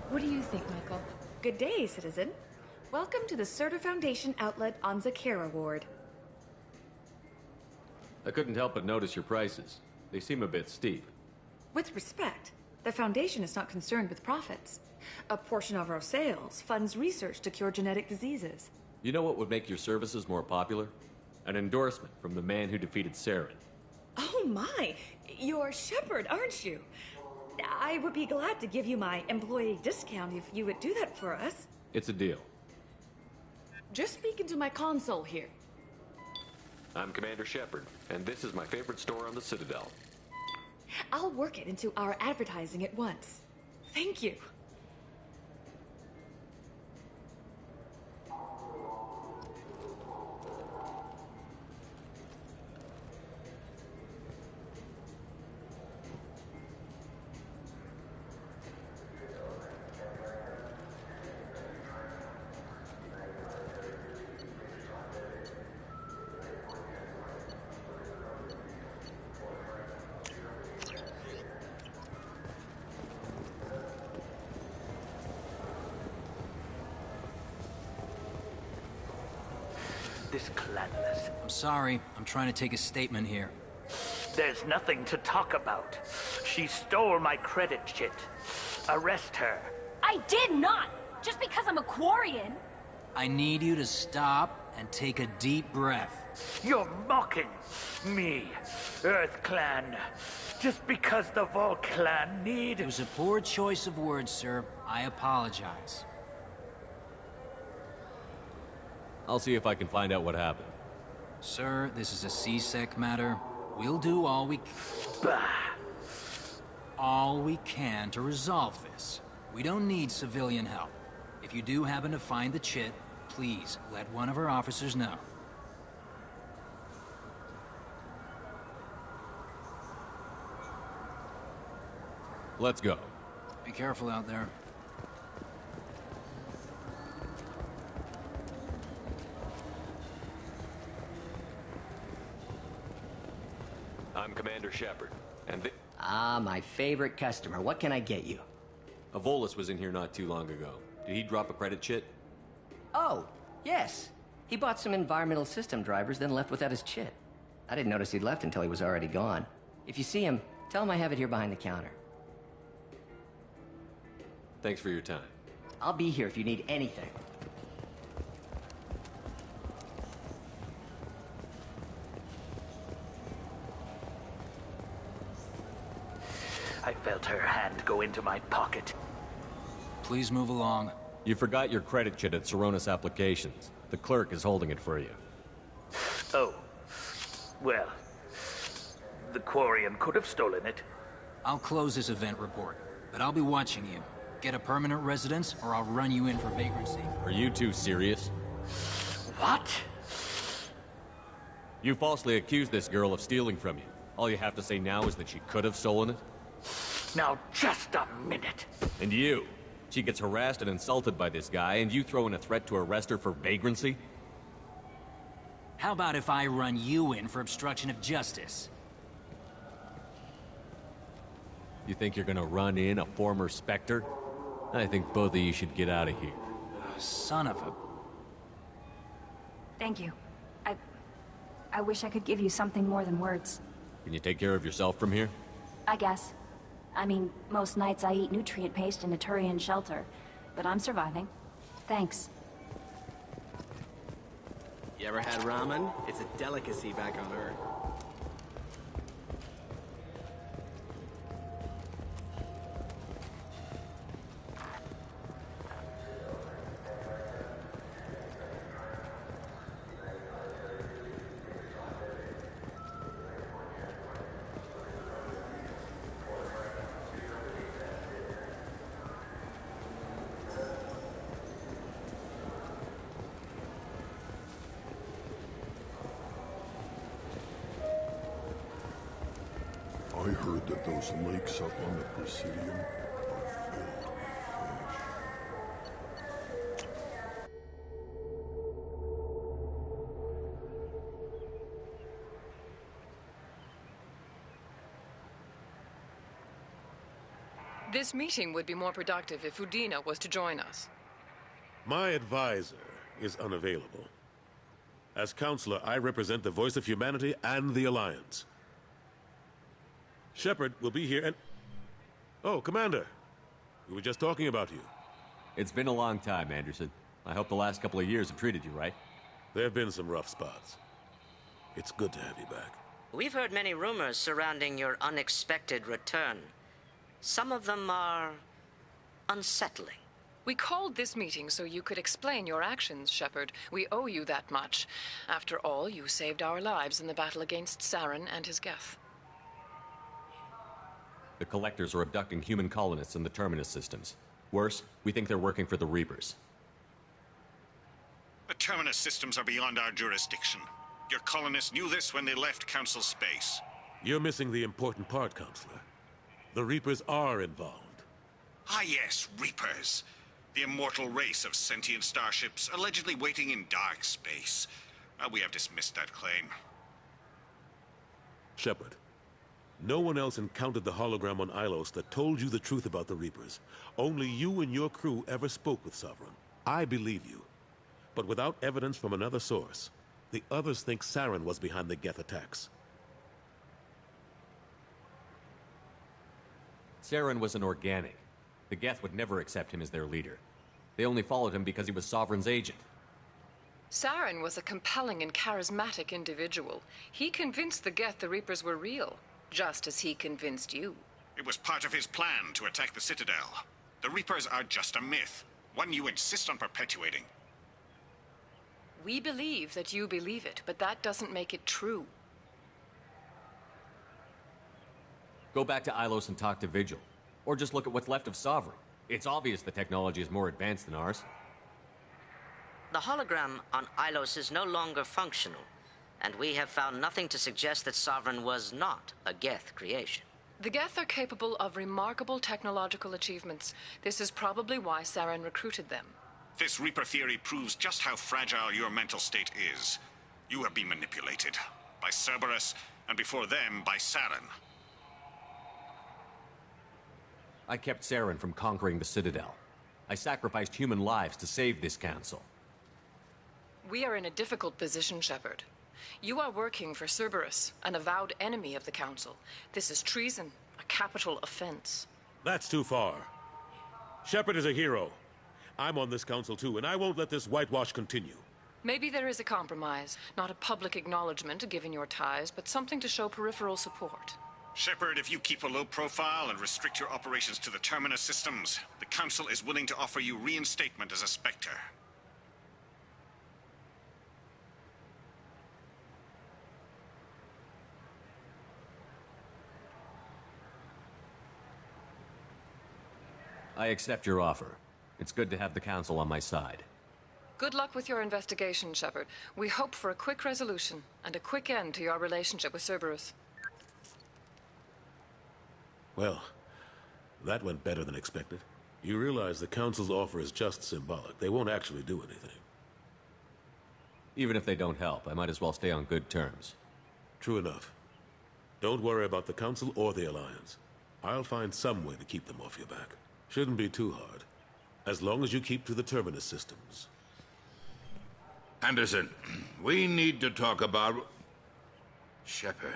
What do you think, Michael? Good day, citizen. Welcome to the Surtur Foundation outlet on Zakera Ward. I couldn't help but notice your prices. They seem a bit steep. With respect, the Foundation is not concerned with profits. A portion of our sales funds research to cure genetic diseases. You know what would make your services more popular? An endorsement from the man who defeated Saren. Oh my! You're Shepard, aren't you? I would be glad to give you my employee discount if you would do that for us. It's a deal. Just speak into my console here. I'm Commander Shepard, and this is my favorite store on the Citadel. I'll work it into our advertising at once. Thank you. This clanless. I'm sorry. I'm trying to take a statement here. There's nothing to talk about. She stole my credit chit. Arrest her. I did not! Just because I'm a Quarian! I need you to stop and take a deep breath. You're mocking me, Earth Clan. Just because the Vol Clan need... It was a poor choice of words, sir. I apologize. I'll see if I can find out what happened. Sir, this is a C-Sec matter. We'll do all we can to resolve this. We don't need civilian help. If you do happen to find the chit, please let one of our officers know. Let's go. Be careful out there. I'm Commander Shepard, and Ah, my favorite customer. What can I get you? A Volus was in here not too long ago. Did he drop a credit chit? Oh, yes. He bought some environmental system drivers, then left without his chit. I didn't notice he'd left until he was already gone. If you see him, tell him I have it here behind the counter. Thanks for your time. I'll be here if you need anything. I felt her hand go into my pocket. Please move along. You forgot your credit chit at Saronis Applications. The clerk is holding it for you. Oh. Well, the Quarian could have stolen it. I'll close this event report, but I'll be watching you. Get a permanent residence, or I'll run you in for vagrancy. Are you two serious? What? You falsely accused this girl of stealing from you. All you have to say now is that she could have stolen it? Now, just a minute. And you? She gets harassed and insulted by this guy, and you throw in a threat to arrest her for vagrancy? How about if I run you in for obstruction of justice? You think you're gonna run in a former Spectre? I think both of you should get out of here. Son of a... Thank you. I wish I could give you something more than words. Can you take care of yourself from here? I guess. I mean, most nights I eat nutrient paste in a Turian shelter, but I'm surviving. Thanks. You ever had ramen? It's a delicacy back on Earth. I heard that those lakes up on the Presidium are filled with fish. This meeting would be more productive if Udina was to join us. My advisor is unavailable. As counselor, I represent the voice of humanity and the Alliance. Shepard will be here and... Oh, Commander. We were just talking about you. It's been a long time, Anderson. I hope the last couple of years have treated you right. There have been some rough spots. It's good to have you back. We've heard many rumors surrounding your unexpected return. Some of them are unsettling. We called this meeting so you could explain your actions, Shepard. We owe you that much. After all, you saved our lives in the battle against Saren and his Geth. The Collectors are abducting human colonists in the Terminus systems. Worse, we think they're working for the Reapers. The Terminus systems are beyond our jurisdiction. Your colonists knew this when they left Council space. You're missing the important part, Counselor. The Reapers are involved. Ah yes, Reapers. The immortal race of sentient starships allegedly waiting in dark space. We have dismissed that claim. Shepard, no one else encountered the hologram on Ilos that told you the truth about the Reapers. Only you and your crew ever spoke with Sovereign. I believe you. But without evidence from another source, the others think Saren was behind the Geth attacks. Saren was an organic. The Geth would never accept him as their leader. They only followed him because he was Sovereign's agent. Saren was a compelling and charismatic individual. He convinced the Geth the Reapers were real, just as he convinced you. It was part of his plan to attack the Citadel. The Reapers are just a myth, one you insist on perpetuating. We believe that you believe it, but that doesn't make it true. Go back to Ilos and talk to Vigil. Or just look at what's left of Sovereign. It's obvious the technology is more advanced than ours. The hologram on Ilos is no longer functional, and we have found nothing to suggest that Sovereign was not a Geth creation. The Geth are capable of remarkable technological achievements. This is probably why Saren recruited them. This Reaper theory proves just how fragile your mental state is. You have been manipulated. By Cerberus, and before them, by Saren. I kept Saren from conquering the Citadel. I sacrificed human lives to save this council. We are in a difficult position, Shepard. You are working for Cerberus, an avowed enemy of the Council. This is treason, a capital offense. That's too far. Shepard is a hero. I'm on this council too, and I won't let this whitewash continue. Maybe there is a compromise. Not a public acknowledgement given your ties, but something to show peripheral support. Shepard, if you keep a low profile and restrict your operations to the Terminus systems, the Council is willing to offer you reinstatement as a Spectre. I accept your offer. It's good to have the Council on my side. Good luck with your investigation, Shepard. We hope for a quick resolution and a quick end to your relationship with Cerberus. Well, that went better than expected. You realize the Council's offer is just symbolic. They won't actually do anything. Even if they don't help, I might as well stay on good terms. True enough. Don't worry about the Council or the Alliance. I'll find some way to keep them off your back. Shouldn't be too hard. As long as you keep to the Terminus systems. Anderson, we need to talk about... Shepard.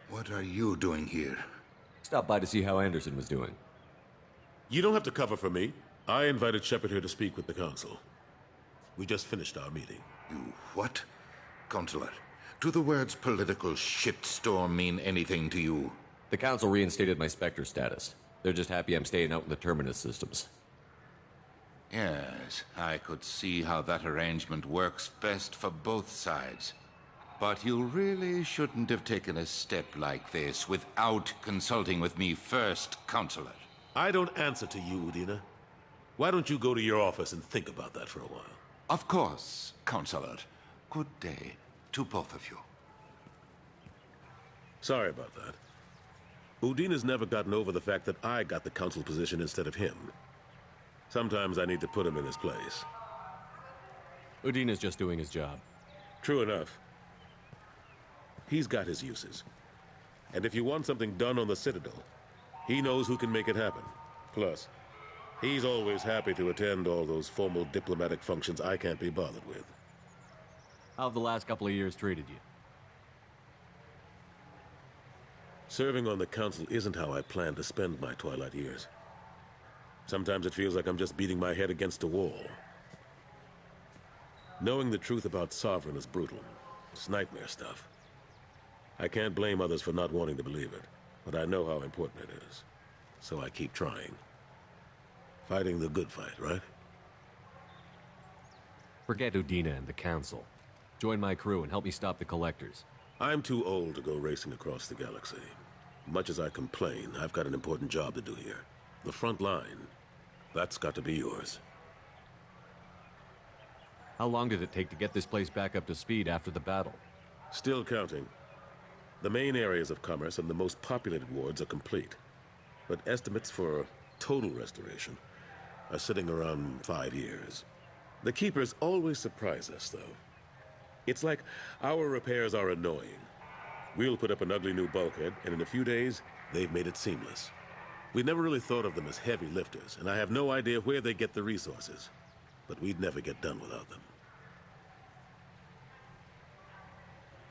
What are you doing here? Stopped by to see how Anderson was doing. You don't have to cover for me. I invited Shepard here to speak with the Council. We just finished our meeting. You what? Counselor, do the words political shitstorm mean anything to you? The Council reinstated my Spectre status. They're just happy I'm staying out in the Terminus systems. Yes, I could see how that arrangement works best for both sides. But you really shouldn't have taken a step like this without consulting with me first, Counselor. I don't answer to you, Udina. Why don't you go to your office and think about that for a while? Of course, Counselor. Good day to both of you. Sorry about that. Udina's never gotten over the fact that I got the Council position instead of him. Sometimes I need to put him in his place. Udina's just doing his job. True enough. He's got his uses. And if you want something done on the Citadel, He knows who can make it happen. Plus, he's always happy to attend all those formal diplomatic functions I can't be bothered with. How have the last couple of years treated you? Serving on the council isn't how I plan to spend my twilight years. Sometimes it feels like I'm just beating my head against a wall. Knowing the truth about Sovereign is brutal. It's nightmare stuff. I can't blame others for not wanting to believe it, but I know how important it is. So I keep trying. Fighting the good fight, right? Forget Udina and the Council. Join my crew and help me stop the Collectors. I'm too old to go racing across the galaxy. Much as I complain, I've got an important job to do here. The front line. That's got to be yours. How long did it take to get this place back up to speed after the battle? Still counting. The main areas of commerce and the most populated wards are complete. But estimates for total restoration are sitting around 5 years. The Keepers always surprise us, though. It's like our repairs are annoying. We'll put up an ugly new bulkhead, and in a few days, they've made it seamless. We never really thought of them as heavy lifters, and I have no idea where they get the resources. But we'd never get done without them.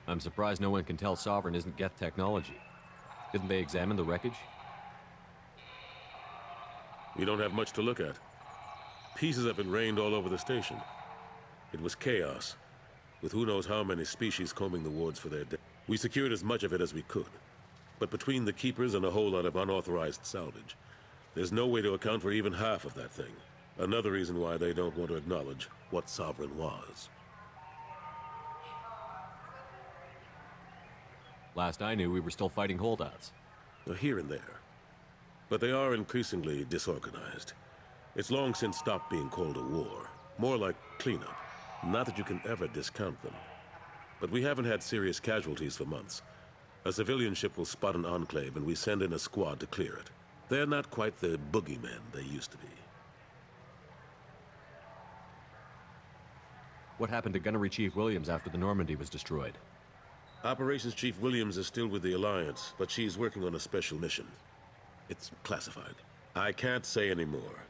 I'm surprised no one can tell Sovereign isn't Geth technology. Didn't they examine the wreckage? We don't have much to look at. Pieces of it rained all over the station. It was chaos, with who knows how many species combing the wards for their death. We secured as much of it as we could. But between the Keepers and a whole lot of unauthorized salvage, there's no way to account for even half of that thing. Another reason why they don't want to acknowledge what Sovereign was. Last I knew, we were still fighting holdouts. Here and there. But they are increasingly disorganized. It's long since stopped being called a war. More like cleanup. Not that you can ever discount them. But we haven't had serious casualties for months. A civilian ship will spot an enclave and we send in a squad to clear it. They're not quite the boogeymen they used to be. What happened to Gunnery Chief Williams after the Normandy was destroyed? Operations Chief Williams is still with the Alliance, but she's working on a special mission. It's classified. I can't say any more.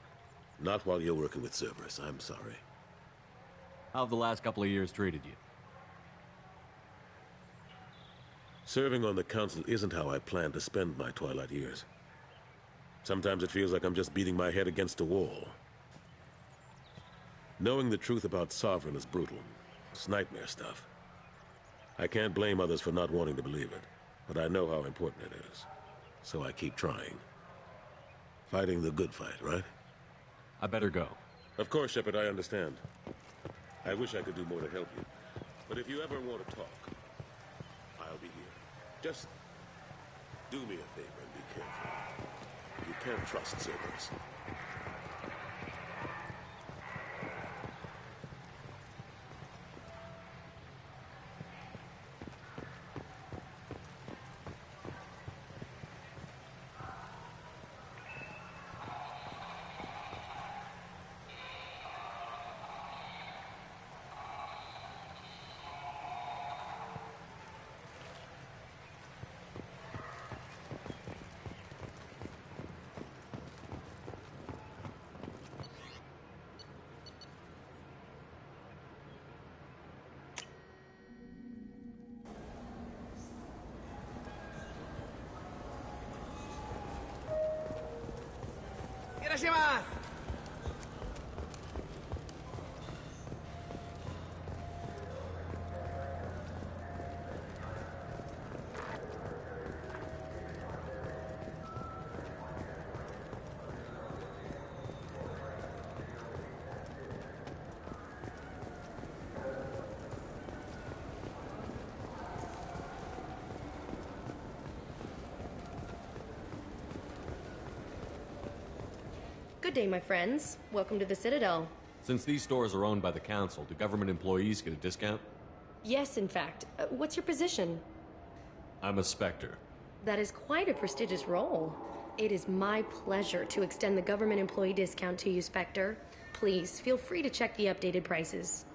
Not while you're working with Cerberus, I'm sorry. How have the last couple of years treated you? Serving on the Council isn't how I plan to spend my twilight years. Sometimes it feels like I'm just beating my head against a wall. Knowing the truth about Sovereign is brutal. It's nightmare stuff. I can't blame others for not wanting to believe it, but I know how important it is. So I keep trying. Fighting the good fight, right? I better go. Of course, Shepard, I understand. I wish I could do more to help you. But if you ever want to talk, I'll be here. Just do me a favor and be careful. You can't trust Cerberus. Good day, my friends. Welcome to the Citadel. Since these stores are owned by the Council, do government employees get a discount? Yes, in fact. What's your position? I'm a Spectre. That is quite a prestigious role. It is my pleasure to extend the government employee discount to you, Spectre. Please, feel free to check the updated prices.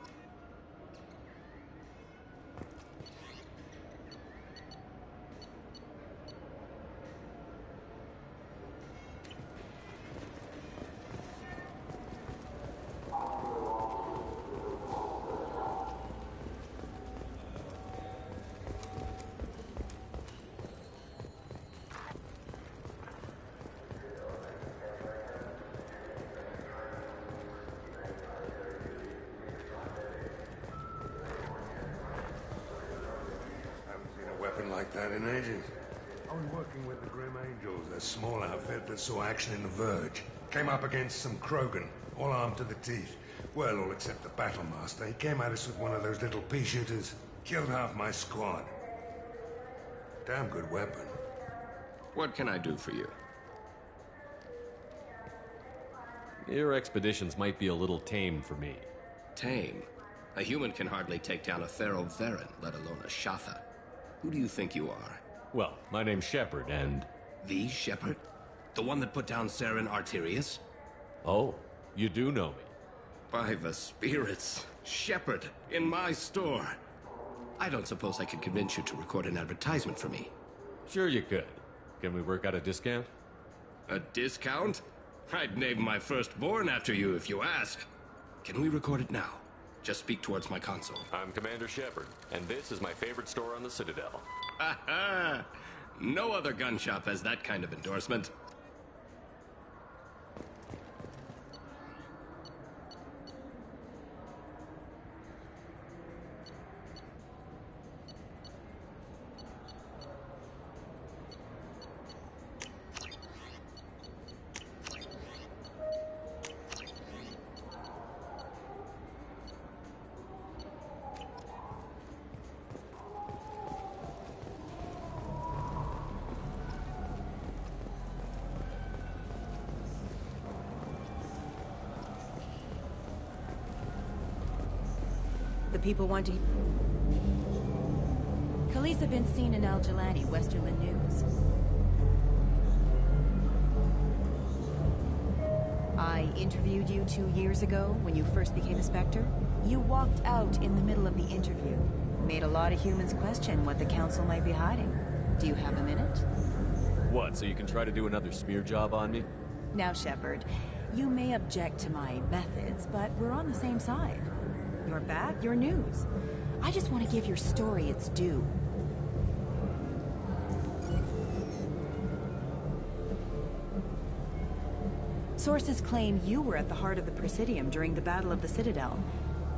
like that in ages. I was working with the Grim Angels, a small outfit that saw action in the Verge. Came up against some Krogan, all armed to the teeth. Well, all except the Battlemaster. He came at us with one of those little pea shooters. Killed half my squad. Damn good weapon. What can I do for you? Your expeditions might be a little tame for me. Tame? A human can hardly take down a Thero Varen, let alone a Shatha. Who do you think you are? Well, my name's Shepard, and... The Shepard? The one that put down Saren Arterius? Oh, you do know me. By the spirits. Shepard, in my store. I don't suppose I could convince you to record an advertisement for me. Sure you could. Can we work out a discount? A discount? I'd name my firstborn after you if you ask. Can we record it now? Just speak towards my console. I'm Commander Shepard, and this is my favorite store on the Citadel. Ha ha! No other gun shop has that kind of endorsement. The people want to... Khaleesa been seen in Al Jalani, Westerland News. I interviewed you 2 years ago when you first became a Spectre. You walked out in the middle of the interview. Made a lot of humans question what the Council might be hiding. Do you have a minute? What, so you can try to do another smear job on me? Now, Shepard, you may object to my methods, but we're on the same side. Your back, your news. I just want to give your story its due. Sources claim you were at the heart of the Presidium during the Battle of the Citadel.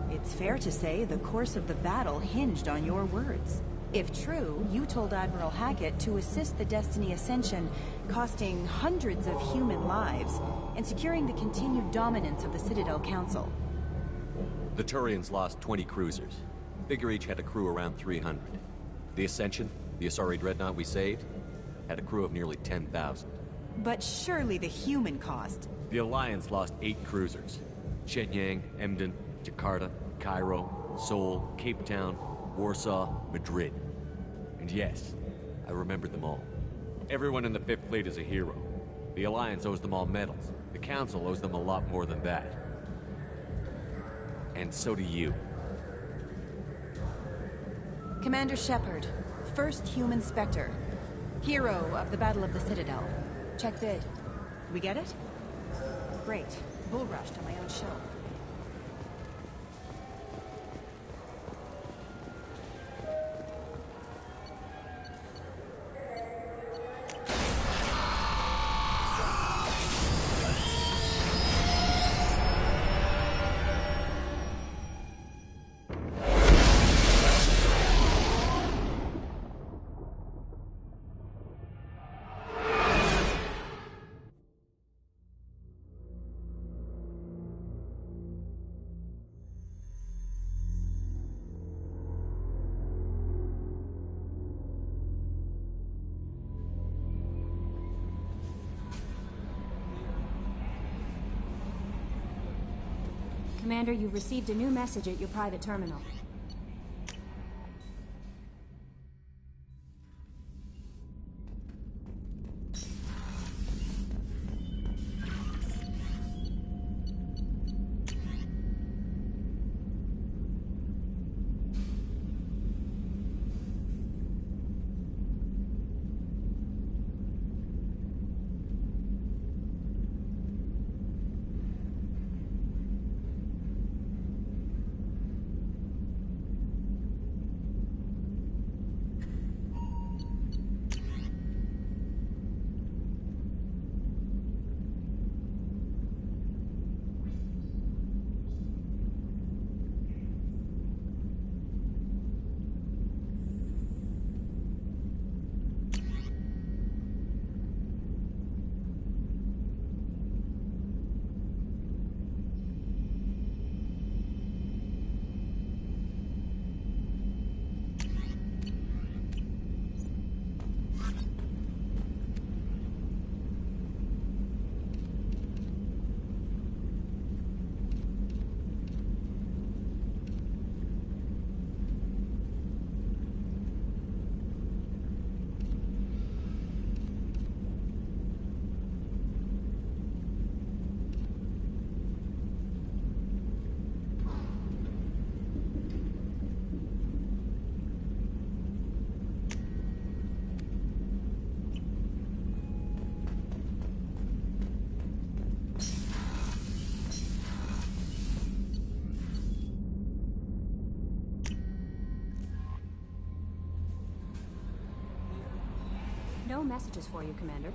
It's fair to say the course of the battle hinged on your words. If true, you told Admiral Hackett to assist the Destiny Ascension, costing hundreds of human lives, and securing the continued dominance of the Citadel Council. The Turians lost 20 cruisers. Figure each had a crew around 300. The Ascension, the Asari dreadnought we saved, had a crew of nearly 10,000. But surely the human cost. The Alliance lost 8 cruisers. Shenyang, Emden, Jakarta, Cairo, Seoul, Cape Town, Warsaw, Madrid. And yes, I remember them all. Everyone in the Fifth Fleet is a hero. The Alliance owes them all medals. The Council owes them a lot more than that. And so do you. Commander Shepard, first human Spectre. Hero of the Battle of the Citadel. Check bid. We get it? Great. Bull rushed on my own show. Commander, you've received a new message at your private terminal. no messages for you, Commander.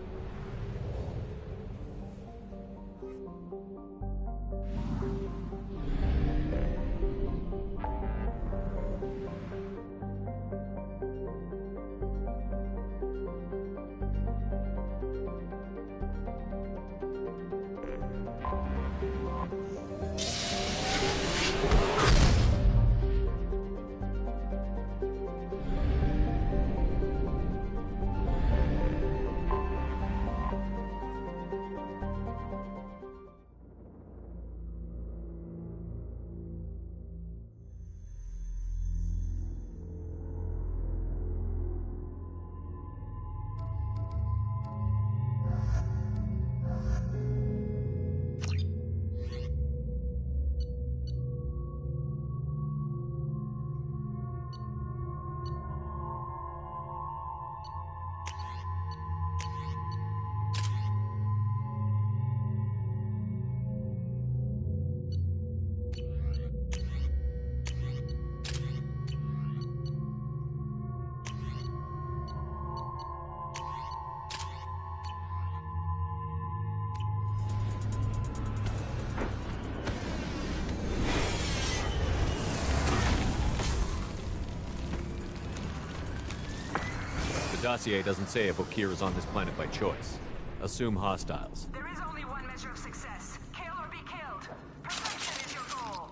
The dossier doesn't say if Okeer is on this planet by choice. Assume hostiles. There is only one measure of success. Kill or be killed. Perfection is your goal.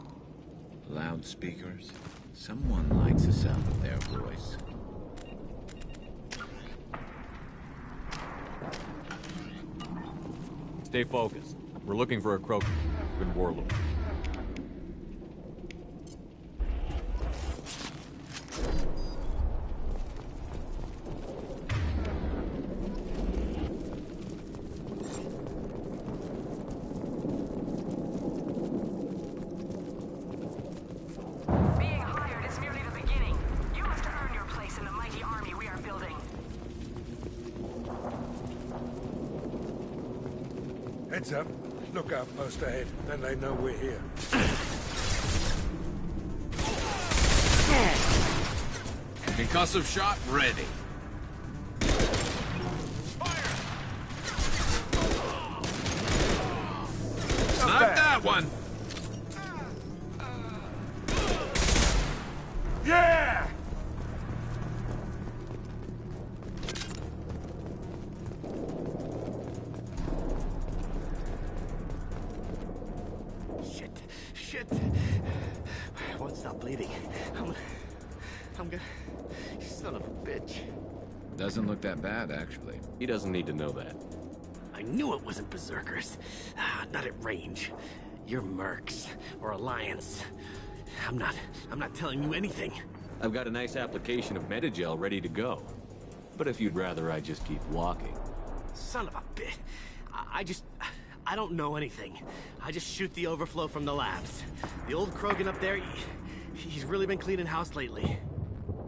Loudspeakers? Someone likes the sound of their voice. Stay focused. We're looking for a Krogan warlord. Heads up. Look outpost ahead, then they know we're here. Concussive shot ready. Not that one! Yeah! Shit. I won't stop bleeding. I'm good. You son of a bitch. Doesn't look that bad, actually. He doesn't need to know that. I knew it wasn't Berserkers. Not at range. You're Mercs, or Alliance. I'm not telling you anything. I've got a nice application of Metagel ready to go. But if you'd rather I just keep walking. Son of a bitch. I don't know anything. I just shoot the overflow from the labs. The old Krogan up there, he's really been cleaning house lately.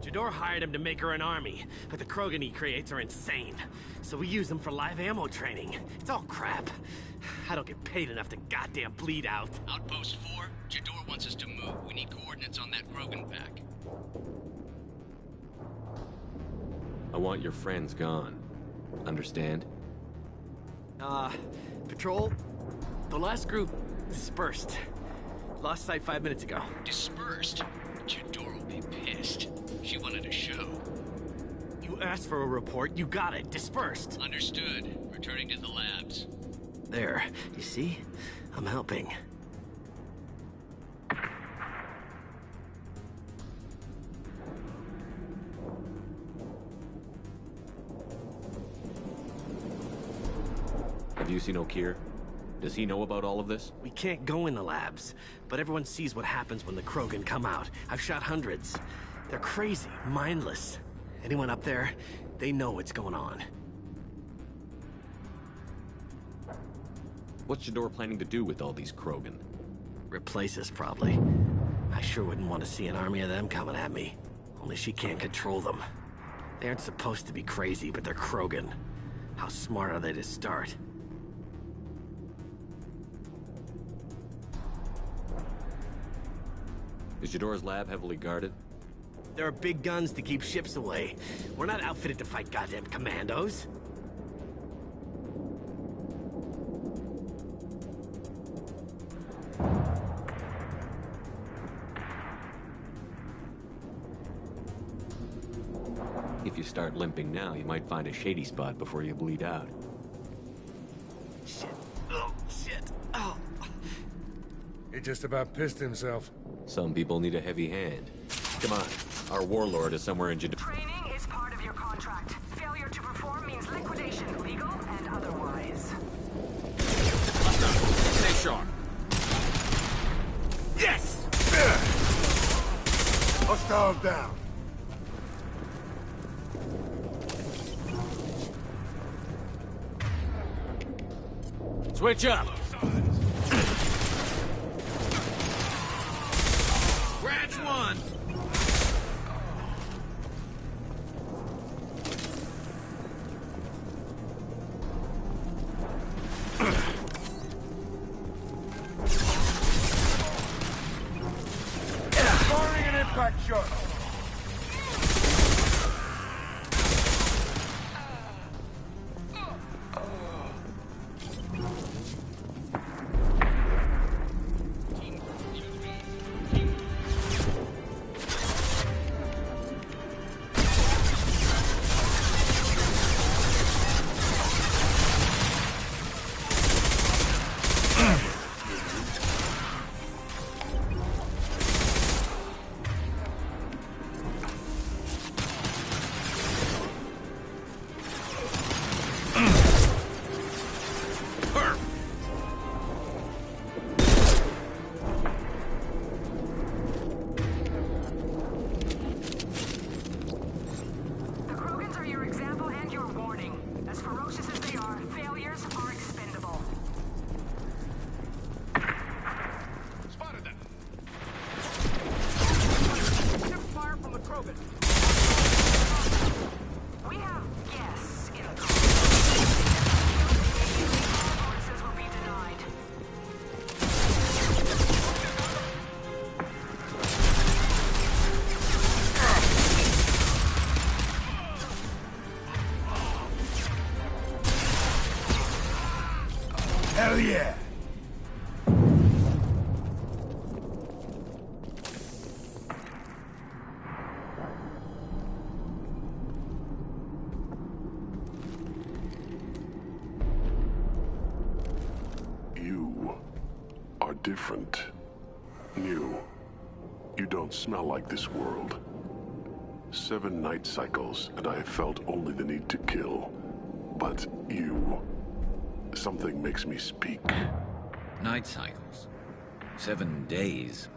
Jador hired him to make her an army, but the Krogan he creates are insane. So we use them for live ammo training. It's all crap. I don't get paid enough to goddamn bleed out. Outpost 4, Jador wants us to move. We need coordinates on that Krogan pack. I want your friends gone. Understand? Patrol, the last group dispersed. Lost sight 5 minutes ago. Dispersed? Jador will be pissed. She wanted a show. You asked for a report, you got it. Dispersed. Understood. Returning to the labs. There, you see? I'm helping. Have you seen Okeer? Does he know about all of this? We can't go in the labs, but everyone sees what happens when the Krogan come out. I've shot hundreds. They're crazy, mindless. Anyone up there, they know what's going on. What's Jador planning to do with all these Krogan? Replace us, probably. I sure wouldn't want to see an army of them coming at me. Only she can't control them. They aren't supposed to be crazy, but they're Krogan. How smart are they to start? Is Jador's lab heavily guarded? There are big guns to keep ships away. We're not outfitted to fight goddamn commandos. start limping now, you might find a shady spot before you bleed out. Shit. Oh, shit. Oh. He just about pissed himself. Some people need a heavy hand. Come on. Our warlord is somewhere in Jador. Training is part of your contract. Failure to perform means liquidation, legal and otherwise. Stay sharp. Yes! Hostile down. Switch up! Scratch one! Firing an impact shot. Hell yeah! You are different. New. You don't smell like this world. 7 night cycles, and I have felt only the need to kill. But you... something makes me speak. Night cycles. 7 days.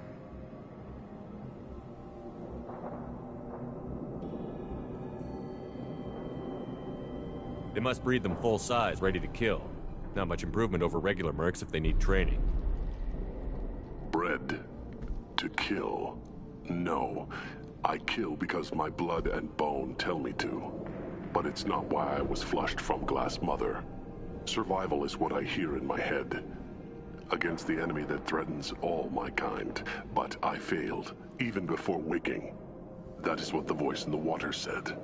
They must breed them full size, ready to kill. Not much improvement over regular mercs if they need training. Bred to kill. No. I kill because my blood and bone tell me to. But it's not why I was flushed from Glass Mother. Survival is what I hear in my head. Against the enemy that threatens all my kind. But I failed, even before waking. That is what the voice in the water said.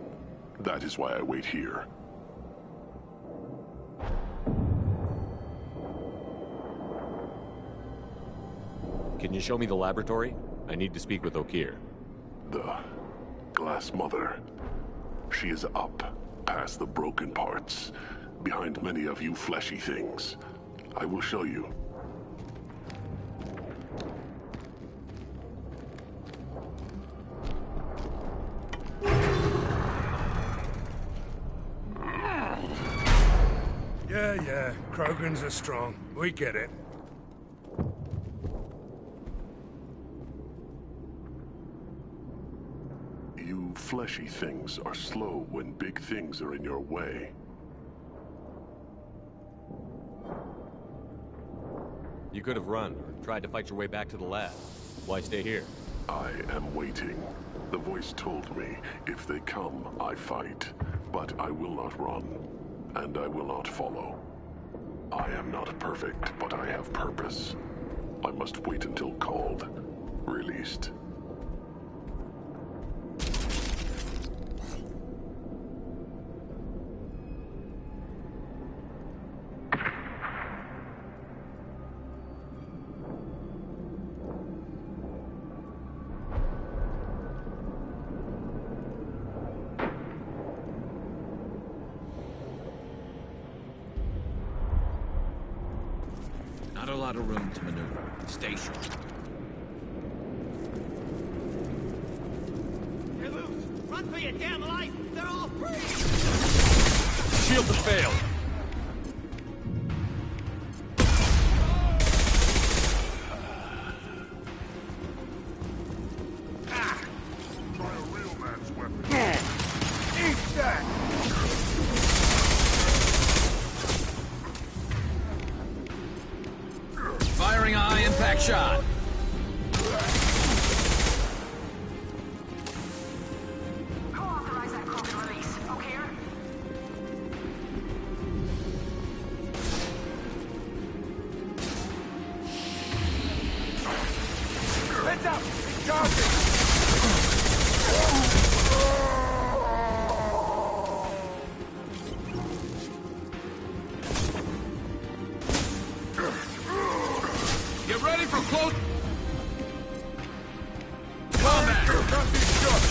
That is why I wait here. Can you show me the laboratory? I need to speak with Okeer. The Glass Mother. She is up, past the broken parts, behind many of you fleshy things. I will show you. Yeah, Krogans are strong. We get it. You fleshy things are slow when big things are in your way. You could have run, or tried to fight your way back to the lab. Why stay here? I am waiting. The voice told me, if they come, I fight. But I will not run, and I will not follow. I am not perfect, but I have purpose. I must wait until called, released. Not a lot of room to maneuver. Stay sharp. You're loose! Run for your damn life! They're all free! Shield to fail! Try a real man's weapon. Eat that! Firing a high-impact shot. Who authorized that Krogan release? O'Keir? Heads up! It's charging! Get ready for close Combat! Here comes these shots!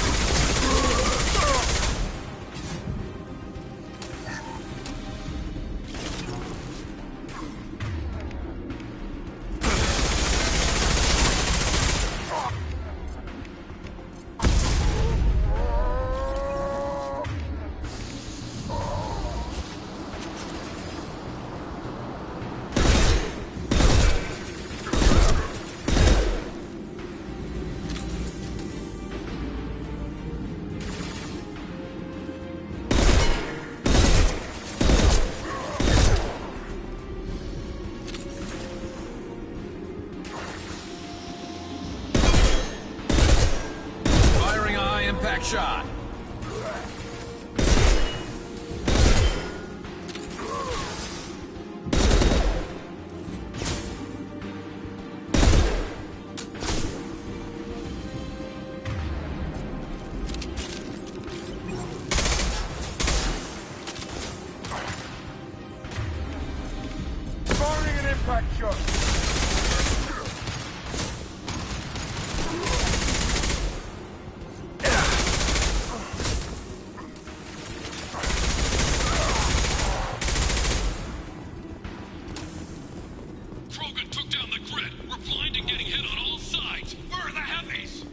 Firing a high-impact shot. Firing an impact shot! Krogan took down the grid. We're blind and getting hit on all sides. Where are the heavies?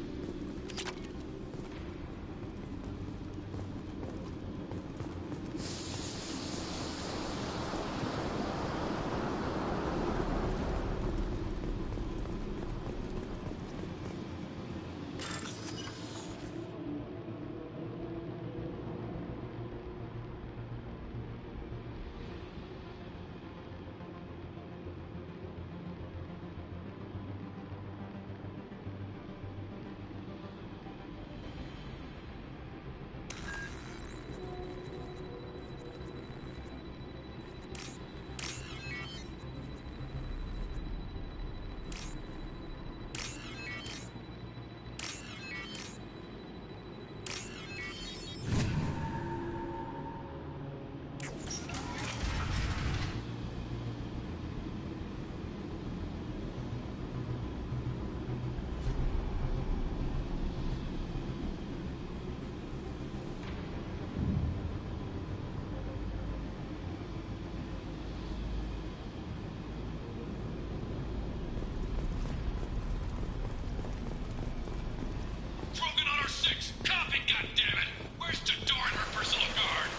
Krogan on our 6. Copy, goddammit! Where's Jador and her personal guard?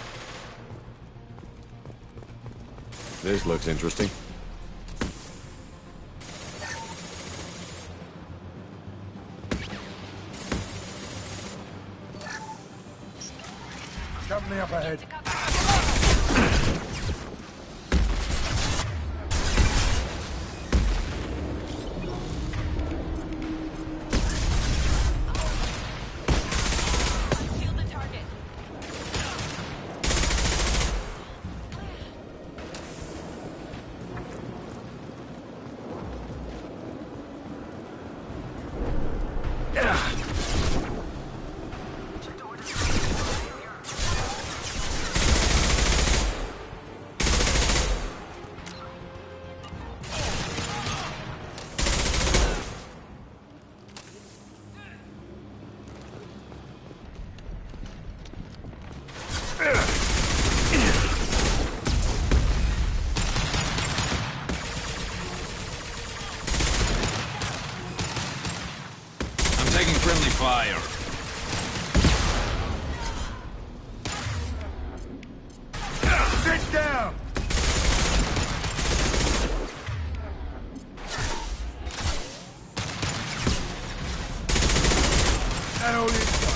This looks interesting. Company up ahead. Shield the target. fire. Sit down! That only is done.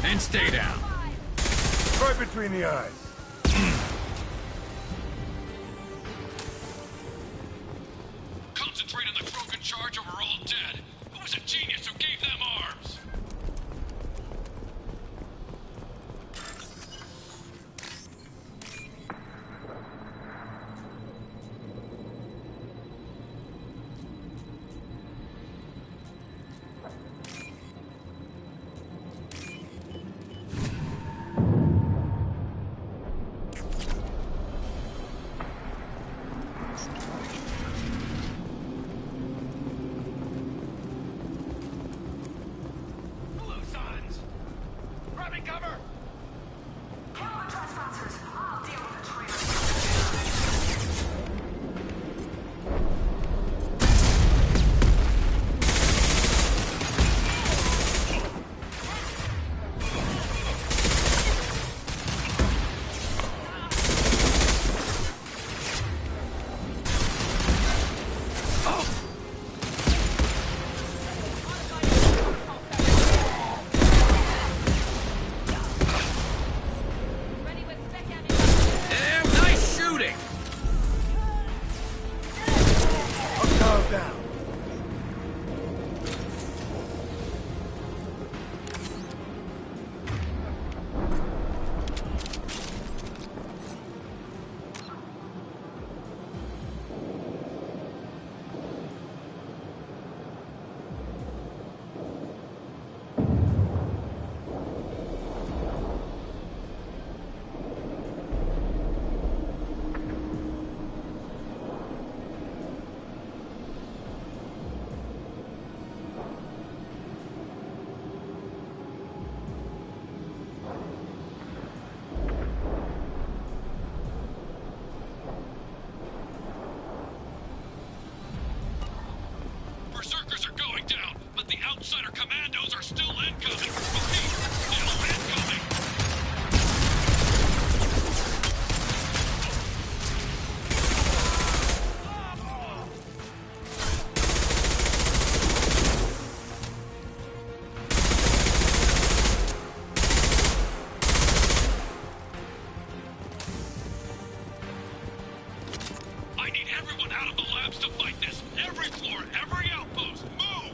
And stay down. Right between the eyes. Concentrate on the Krogan charge or we're all dead. Who was a genius who gave them arms? Berserkers are going down, but the outsider commandos are still incoming. Repeat, still incoming. I need everyone out of the labs to fight this. Every floor, every outpost, move!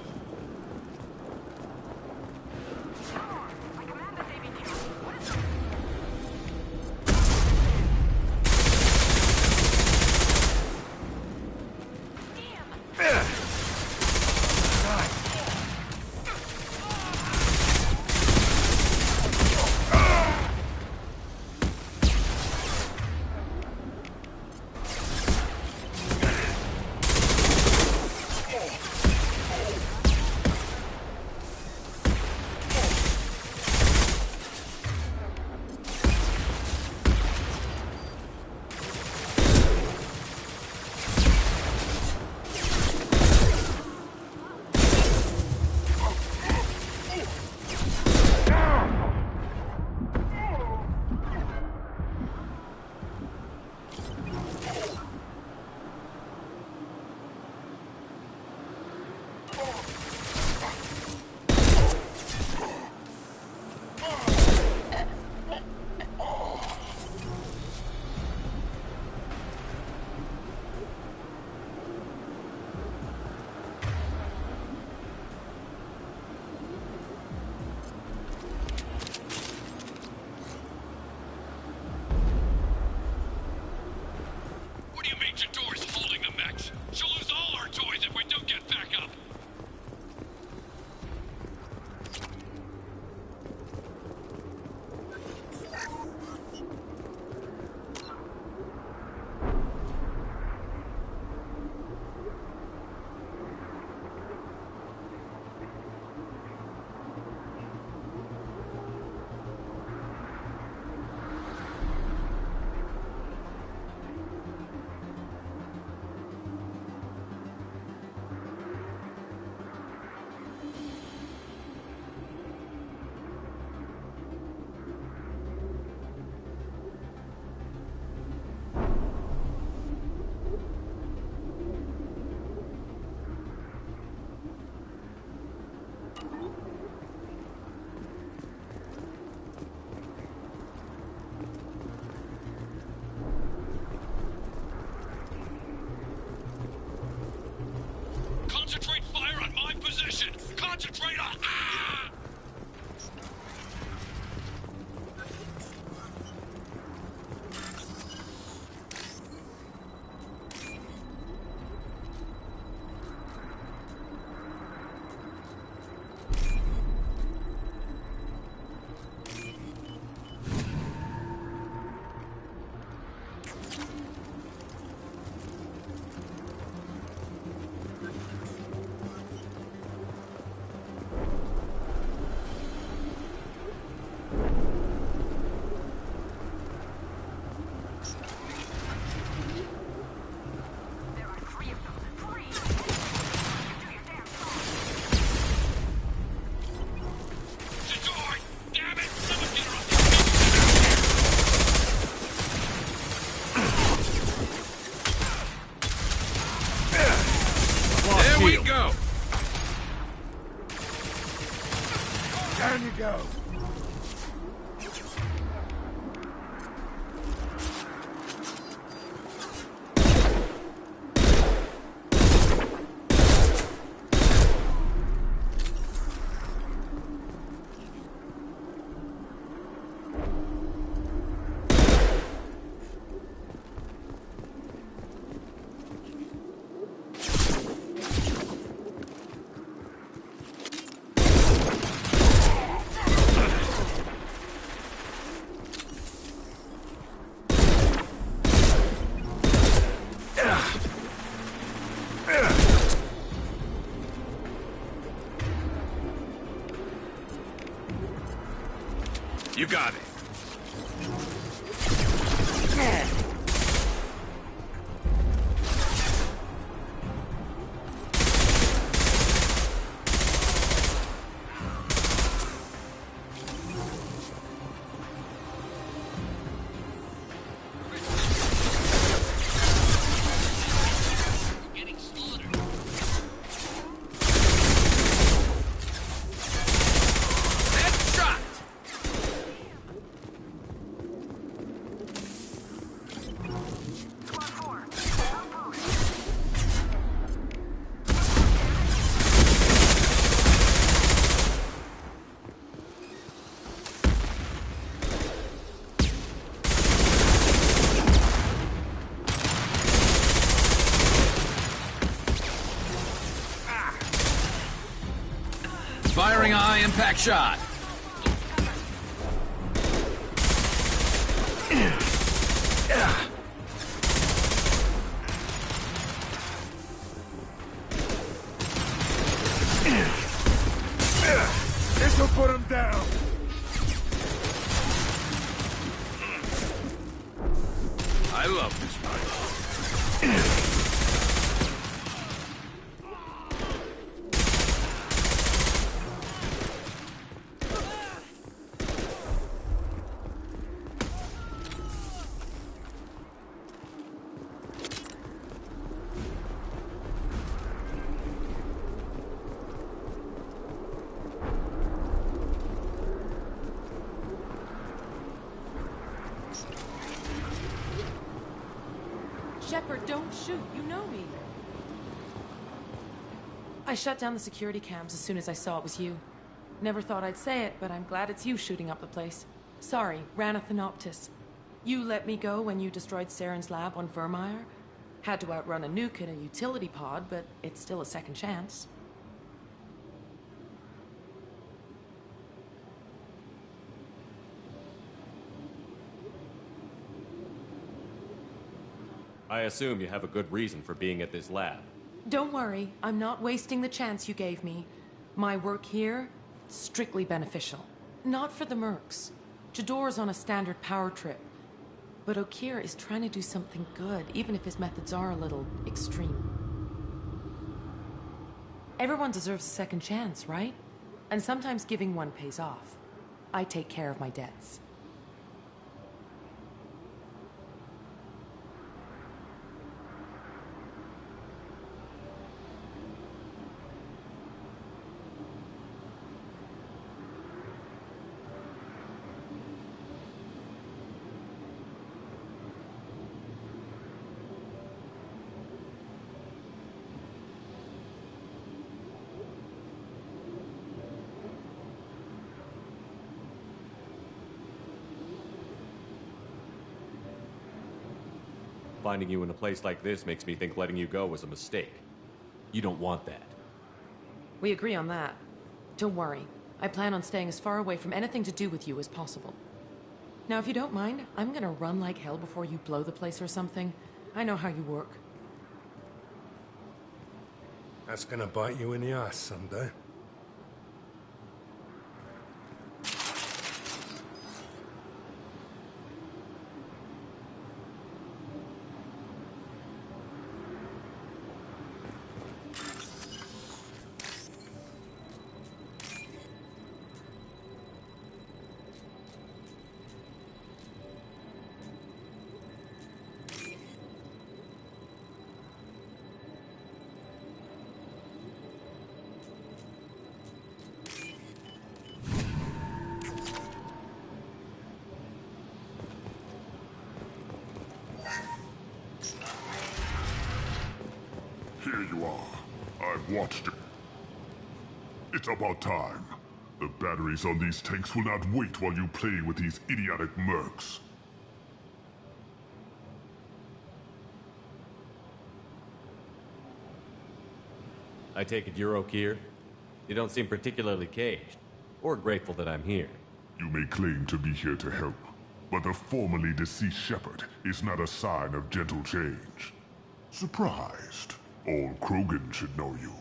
Here we go! Down you go. You got it. Firing a high-impact shot. This'll put him down. I love this fight. Shepard, don't shoot. You know me. I shut down the security cams as soon as I saw it was you. Never thought I'd say it, but I'm glad it's you shooting up the place. Sorry, Ranathanoptis. You let me go when you destroyed Saren's lab on Vermeer. Had to outrun a nuke in a utility pod, but it's still a second chance. I assume you have a good reason for being at this lab. Don't worry, I'm not wasting the chance you gave me. My work here, strictly beneficial. Not for the mercs. Jador's on a standard power trip. But Okeer is trying to do something good, even if his methods are a little extreme. Everyone deserves a second chance, right? And sometimes giving one pays off. I take care of my debts. Finding you in a place like this makes me think letting you go was a mistake. You don't want that. We agree on that. Don't worry. I plan on staying as far away from anything to do with you as possible. Now, if you don't mind, I'm gonna run like hell before you blow the place or something. I know how you work. That's gonna bite you in the ass someday. Here you are. I've watched it. It's about time. The batteries on these tanks will not wait while you play with these idiotic mercs. I take it you're Okeer? You don't seem particularly caged, or grateful that I'm here. You may claim to be here to help, but the formerly deceased Shepard is not a sign of gentle change. Surprised? All Krogan should know you.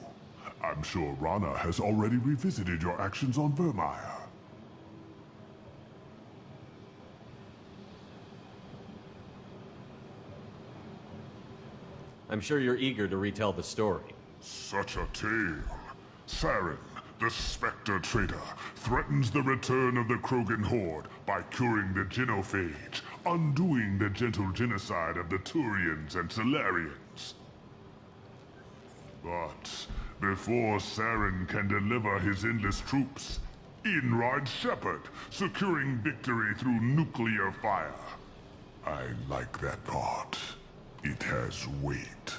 I'm sure Rana has already revisited your actions on Vermeer. I'm sure you're eager to retell the story. Such a tale. Saren, the Spectre traitor, threatens the return of the Krogan horde by curing the genophage, undoing the gentle genocide of the Turians and Solarians. But before Saren can deliver his endless troops, in rides Shepard, securing victory through nuclear fire. I like that part. It has weight.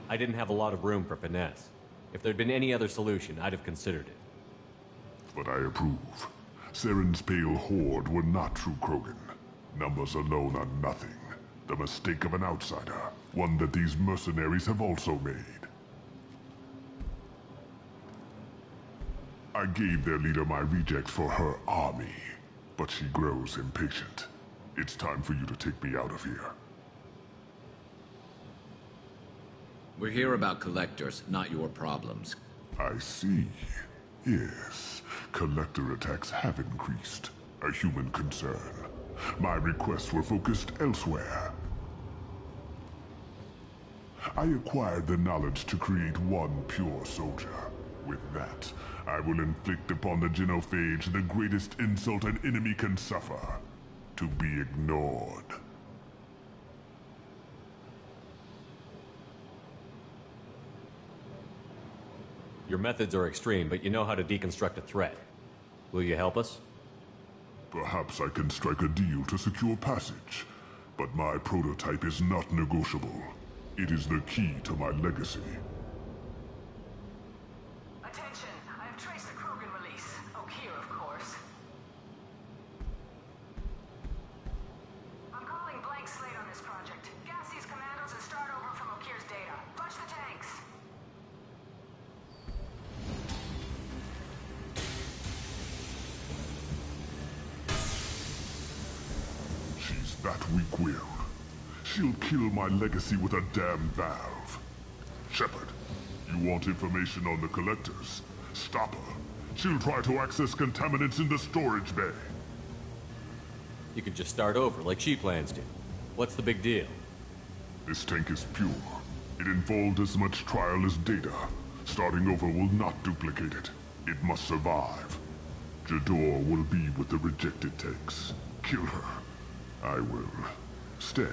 I didn't have a lot of room for finesse. If there'd been any other solution, I'd have considered it. But I approve. Saren's pale horde were not true Krogan. Numbers alone are nothing. The mistake of an outsider. One that these mercenaries have also made. I gave their leader my rejects for her army, but she grows impatient. It's time for you to take me out of here. We're here about collectors, not your problems. I see. Yes, collector attacks have increased. A human concern. My requests were focused elsewhere. I acquired the knowledge to create one pure soldier. With that, I will inflict upon the genophage the greatest insult an enemy can suffer. To be ignored. Your methods are extreme, but you know how to deconstruct a threat. Will you help us? Perhaps I can strike a deal to secure passage. But my prototype is not negotiable. It is the key to my legacy. Attention, I have traced the Krogan release. Okeer, of course. I'm calling blank slate on this project. Gas these commandos and start over from Okeer's data. Flush the tanks. She's that weak-willed. She'll kill my legacy with a damn valve. Shepard, you want information on the Collectors? Stop her. She'll try to access contaminants in the storage bay. You could just start over, like she plans to. What's the big deal? This tank is pure. It involved as much trial as data. Starting over will not duplicate it. It must survive. Jador will be with the rejected tanks. Kill her. I will stay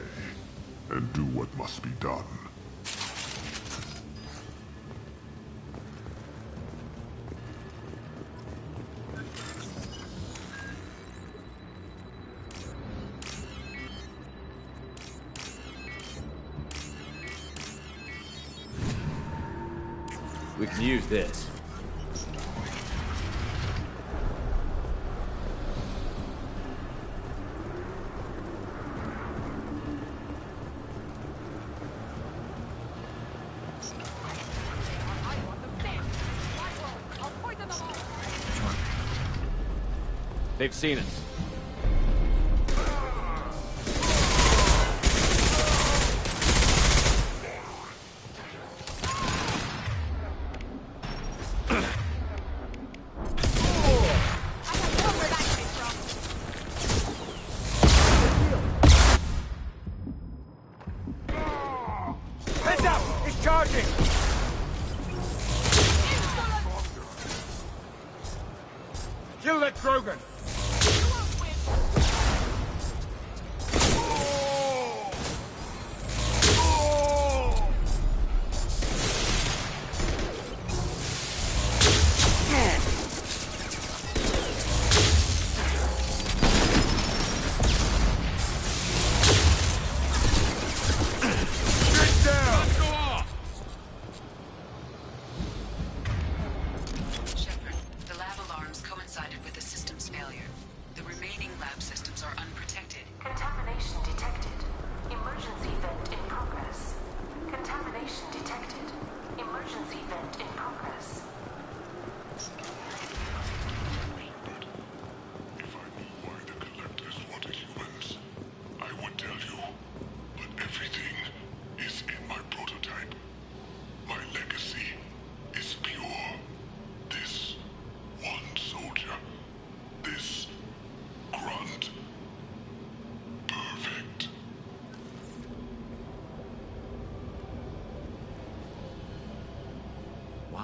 and do what must be done. We can use this. They've seen us. Heads up! He's charging! Kill that Krogan!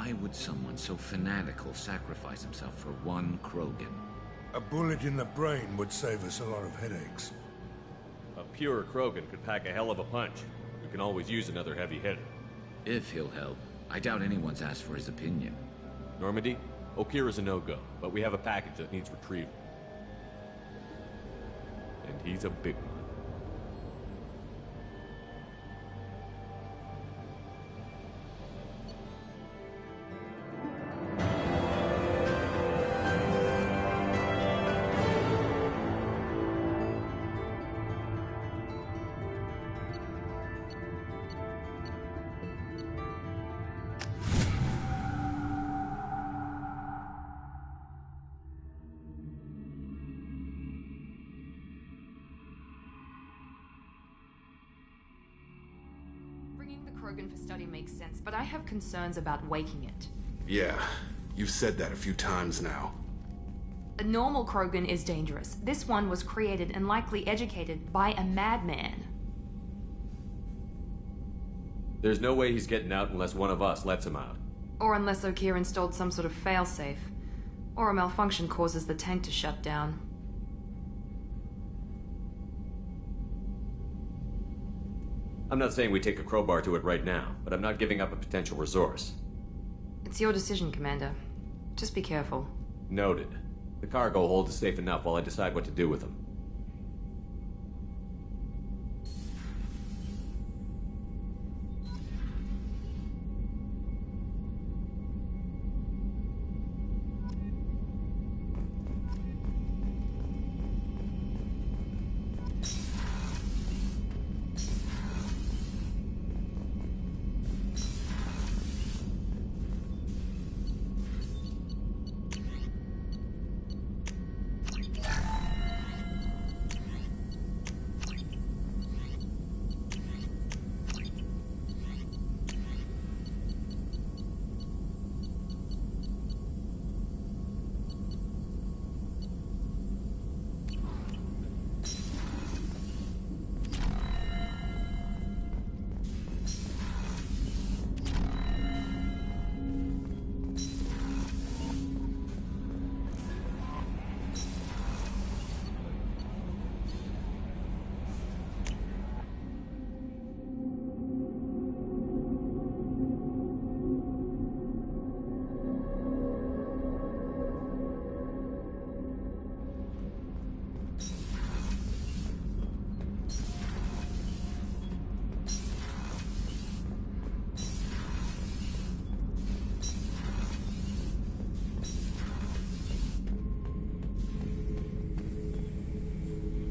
Why would someone so fanatical sacrifice himself for one Krogan? A bullet in the brain would save us a lot of headaches. A pure Krogan could pack a hell of a punch. We can always use another heavy hitter. If he'll help. I doubt anyone's asked for his opinion. Normandy, Okira's a no-go, but we have a package that needs retrieval. And he's a big one. Krogan for study makes sense, but I have concerns about waking it. Yeah, you've said that a few times now. A normal Krogan is dangerous. This one was created and likely educated by a madman. There's no way he's getting out unless one of us lets him out. Or unless Okir installed some sort of failsafe. Or a malfunction causes the tank to shut down. I'm not saying we take a crowbar to it right now, but I'm not giving up a potential resource. It's your decision, Commander. Just be careful. Noted. The cargo hold is safe enough while I decide what to do with them.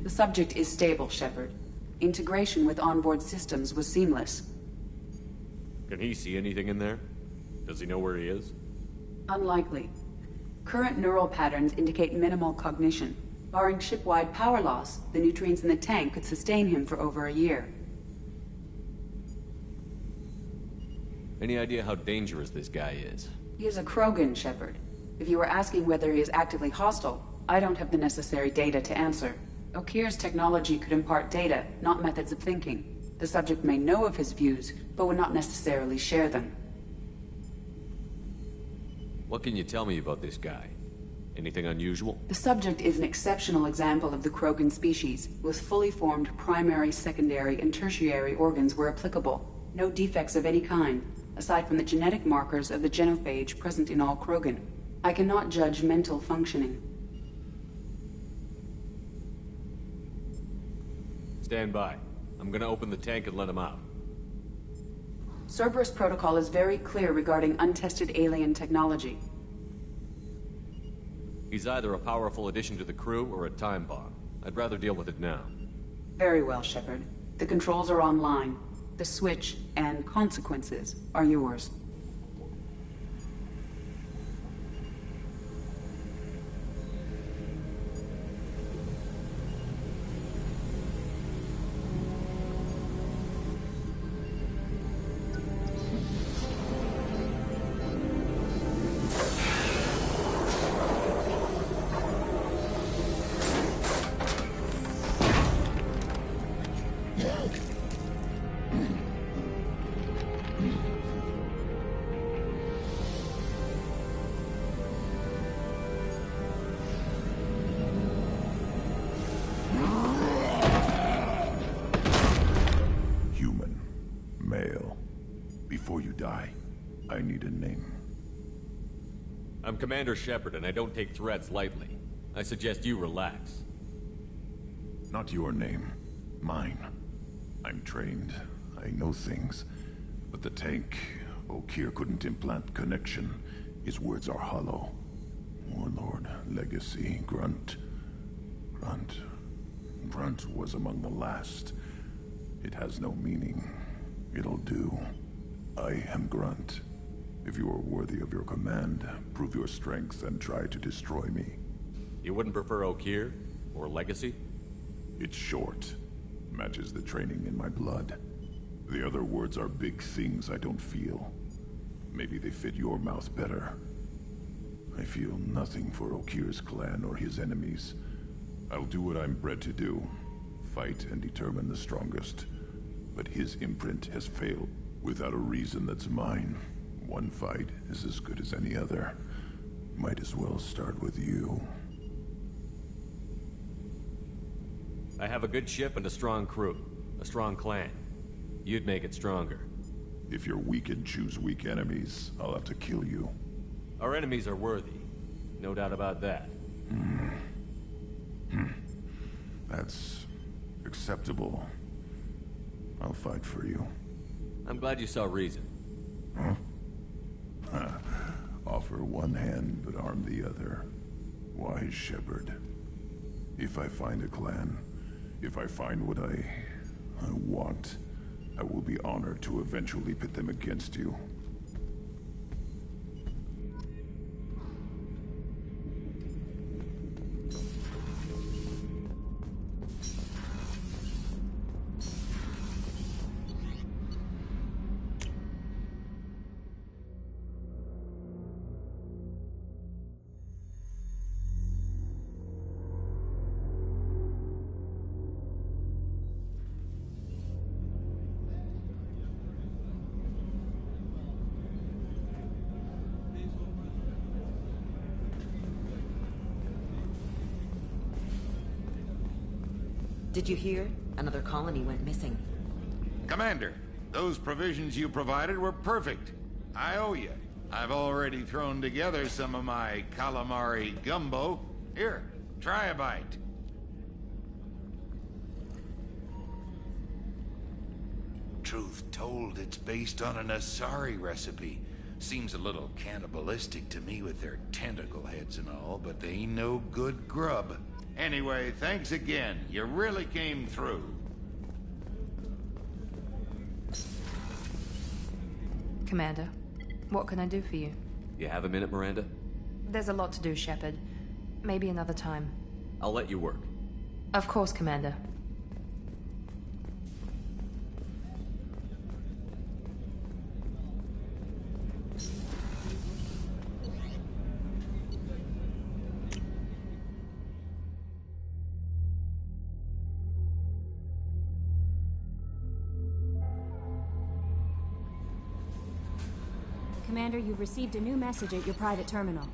The subject is stable, Shepard. Integration with onboard systems was seamless. Can he see anything in there? Does he know where he is? Unlikely. Current neural patterns indicate minimal cognition. Barring ship-wide power loss, the nutrients in the tank could sustain him for over a year. Any idea how dangerous this guy is? He is a Krogan, Shepard. If you were asking whether he is actively hostile, I don't have the necessary data to answer. Okir's technology could impart data, not methods of thinking. The subject may know of his views, but would not necessarily share them. What can you tell me about this guy? Anything unusual? The subject is an exceptional example of the Krogan species, with fully formed primary, secondary, and tertiary organs where applicable. No defects of any kind, aside from the genetic markers of the genophage present in all Krogan. I cannot judge mental functioning. Stand by. I'm gonna open the tank and let him out. Cerberus protocol is very clear regarding untested alien technology. He's either a powerful addition to the crew or a time bomb. I'd rather deal with it now. Very well, Shepard. The controls are online. The switch and consequences are yours. I'm Commander Shepard, and I don't take threats lightly. I suggest you relax. Not your name. Mine. I'm trained. I know things. But the tank, Okeer couldn't implant connection. His words are hollow. Warlord, Legacy, Grunt. Grunt was among the last. It has no meaning. It'll do. I am Grunt. If you are worthy of your command, prove your strength and try to destroy me. You wouldn't prefer Okeer? Or Legacy? It's short. Matches the training in my blood. The other words are big things I don't feel. Maybe they fit your mouth better. I feel nothing for Okeer's clan or his enemies. I'll do what I'm bred to do. Fight and determine the strongest. But his imprint has failed. Without a reason that's mine. One fight is as good as any other. Might as well start with you. I have a good ship and a strong crew. A strong clan. You'd make it stronger. If you're weak and choose weak enemies, I'll have to kill you. Our enemies are worthy. No doubt about that. That's acceptable. I'll fight for you. I'm glad you saw reason. Huh? Offer one hand, but arm the other. Wise Shepard. If I find a clan, if I find what I want, I will be honored to eventually pit them against you. Did you hear? Another colony went missing. Commander, those provisions you provided were perfect. I owe you. I've already thrown together some of my calamari gumbo. Here, try a bite. Truth told, it's based on an Asari recipe. Seems a little cannibalistic to me with their tentacle heads and all, but they ain't no good grub. Anyway, thanks again. You really came through. Commander, what can I do for you? You have a minute, Miranda? There's a lot to do, Shepard. Maybe another time. I'll let you work. Of course, Commander. Commander, you've received a new message at your private terminal.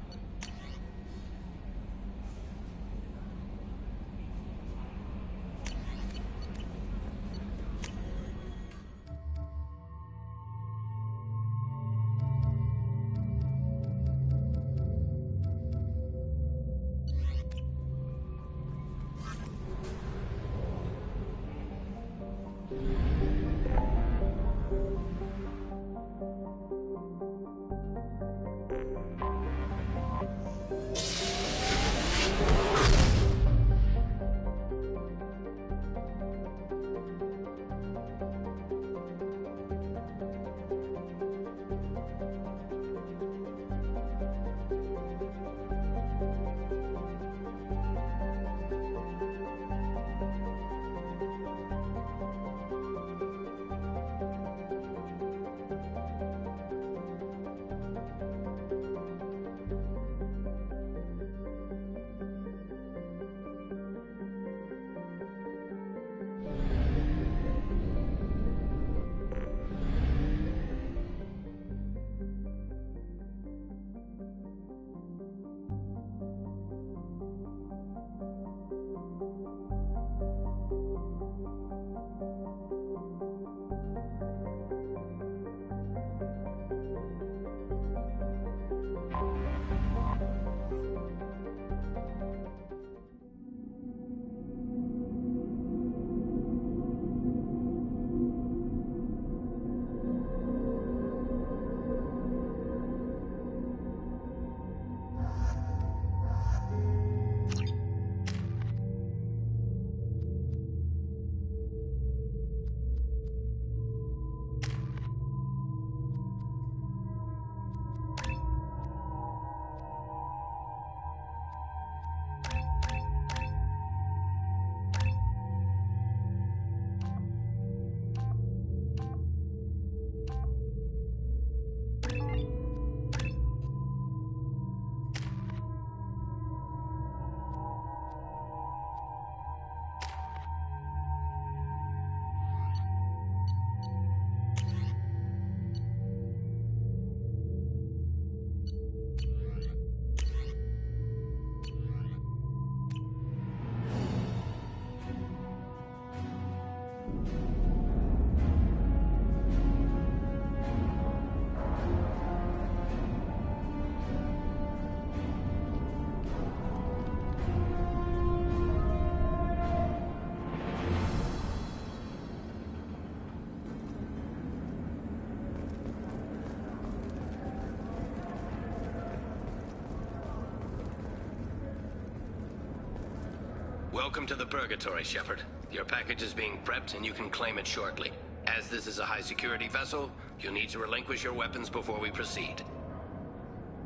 Welcome to the Purgatory, Shepard. Your package is being prepped and you can claim it shortly. As this is a high-security vessel, you'll need to relinquish your weapons before we proceed.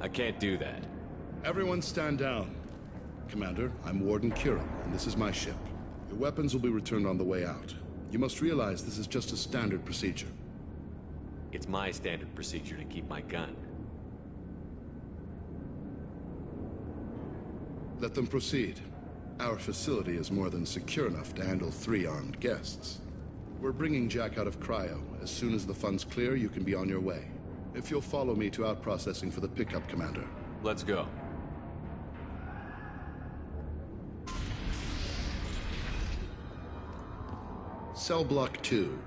I can't do that. Everyone stand down. Commander, I'm Warden Kira, and this is my ship. Your weapons will be returned on the way out. You must realize this is just a standard procedure. It's my standard procedure to keep my gun. Let them proceed. Our facility is more than secure enough to handle 3 armed guests. We're bringing Jack out of cryo. As soon as the funds clear, you can be on your way. If you'll follow me to out-processing for the pickup, Commander. Let's go. Cell Block 2.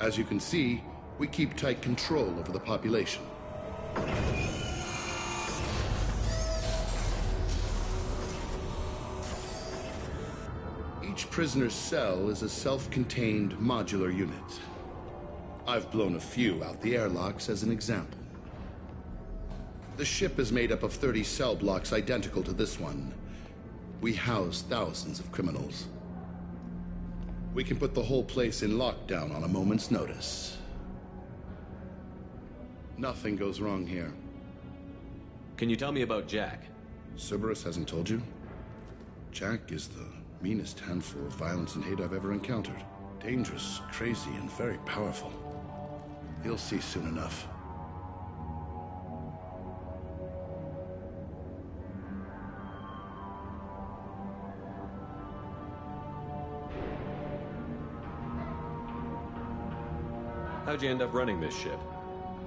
As you can see, we keep tight control over the population. Each prisoner's cell is a self-contained modular unit. I've blown a few out the airlocks as an example. The ship is made up of 30 cell blocks identical to this one. We house thousands of criminals. We can put the whole place in lockdown on a moment's notice. Nothing goes wrong here. Can you tell me about Jack? Cerberus hasn't told you? Jack is the meanest handful of violence and hate I've ever encountered. Dangerous, crazy, and very powerful. You'll see soon enough. How'd you end up running this ship?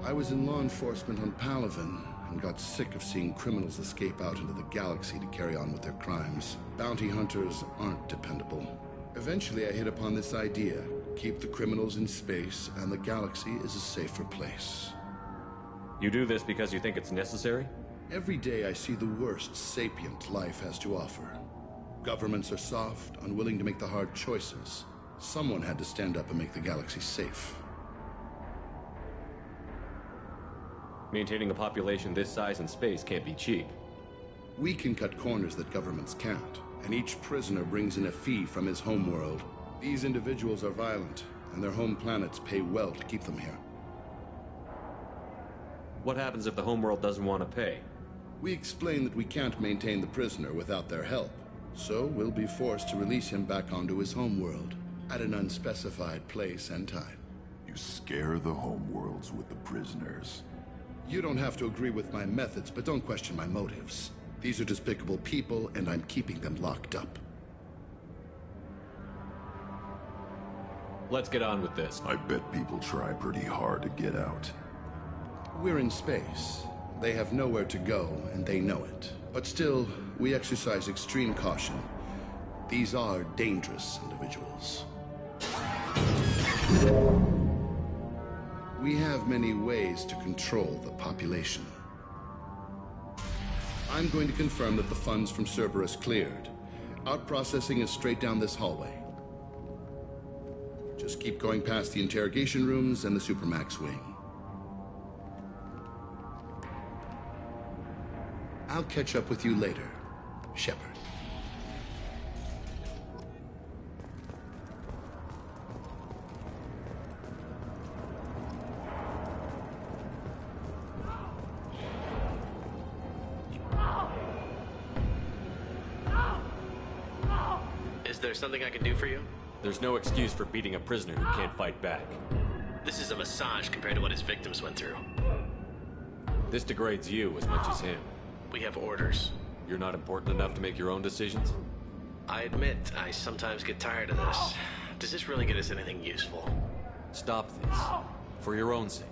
I was in law enforcement on Palaven and got sick of seeing criminals escape out into the galaxy to carry on with their crimes. Bounty hunters aren't dependable. Eventually, I hit upon this idea. Keep the criminals in space, and the galaxy is a safer place. You do this because you think it's necessary? Every day I see the worst sapient life has to offer. Governments are soft, unwilling to make the hard choices. Someone had to stand up and make the galaxy safe. Maintaining a population this size in space can't be cheap. We can cut corners that governments can't, and each prisoner brings in a fee from his homeworld. These individuals are violent, and their home planets pay well to keep them here. What happens if the homeworld doesn't want to pay? We explain that we can't maintain the prisoner without their help, so we'll be forced to release him back onto his homeworld, at an unspecified place and time. You scare the homeworlds with the prisoners. You don't have to agree with my methods, but don't question my motives. These are despicable people, and I'm keeping them locked up. Let's get on with this. I bet people try pretty hard to get out. We're in space. They have nowhere to go, and they know it. But still, we exercise extreme caution. These are dangerous individuals. We have many ways to control the population. I'm going to confirm that the funds from Cerberus cleared. Out-processing is straight down this hallway. Just keep going past the interrogation rooms and the Supermax wing. I'll catch up with you later, Shepard. Is there something I can do for you? There's no excuse for beating a prisoner who can't fight back. This is a massage compared to what his victims went through. This degrades you as much as him. We have orders. You're not important enough to make your own decisions? I admit, I sometimes get tired of this. Does this really get us anything useful? Stop this. For your own sake.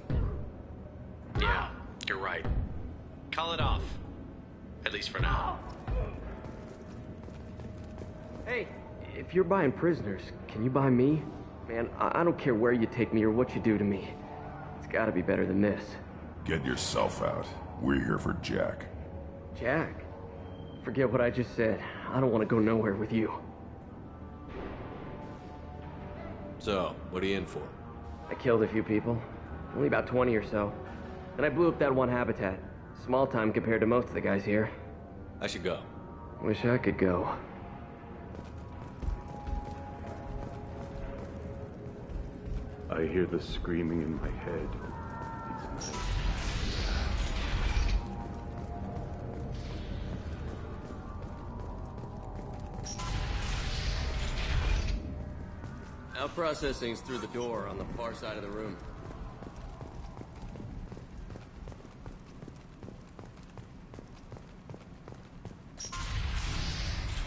Yeah, you're right. Call it off. At least for now. Hey, if you're buying prisoners, can you buy me? Man, I don't care where you take me or what you do to me. It's gotta be better than this. Get yourself out. We're here for Jack. Jack? Forget what I just said. I don't want to go nowhere with you. So, what are you in for? I killed a few people. Only about 20 or so. Then I blew up that one habitat. Small time compared to most of the guys here. I should go. Wish I could go. I hear the screaming in my head. It's night. Our processing's through the door on the far side of the room.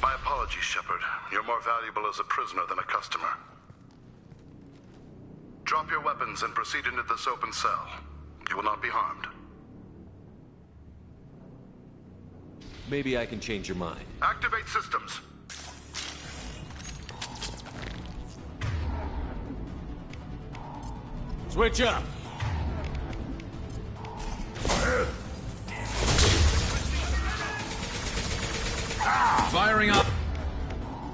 My apologies, Shepard. You're more valuable as a prisoner than a customer. Drop your weapons and proceed into this open cell. You will not be harmed. Maybe I can change your mind. Activate systems. Switch up! Firing up.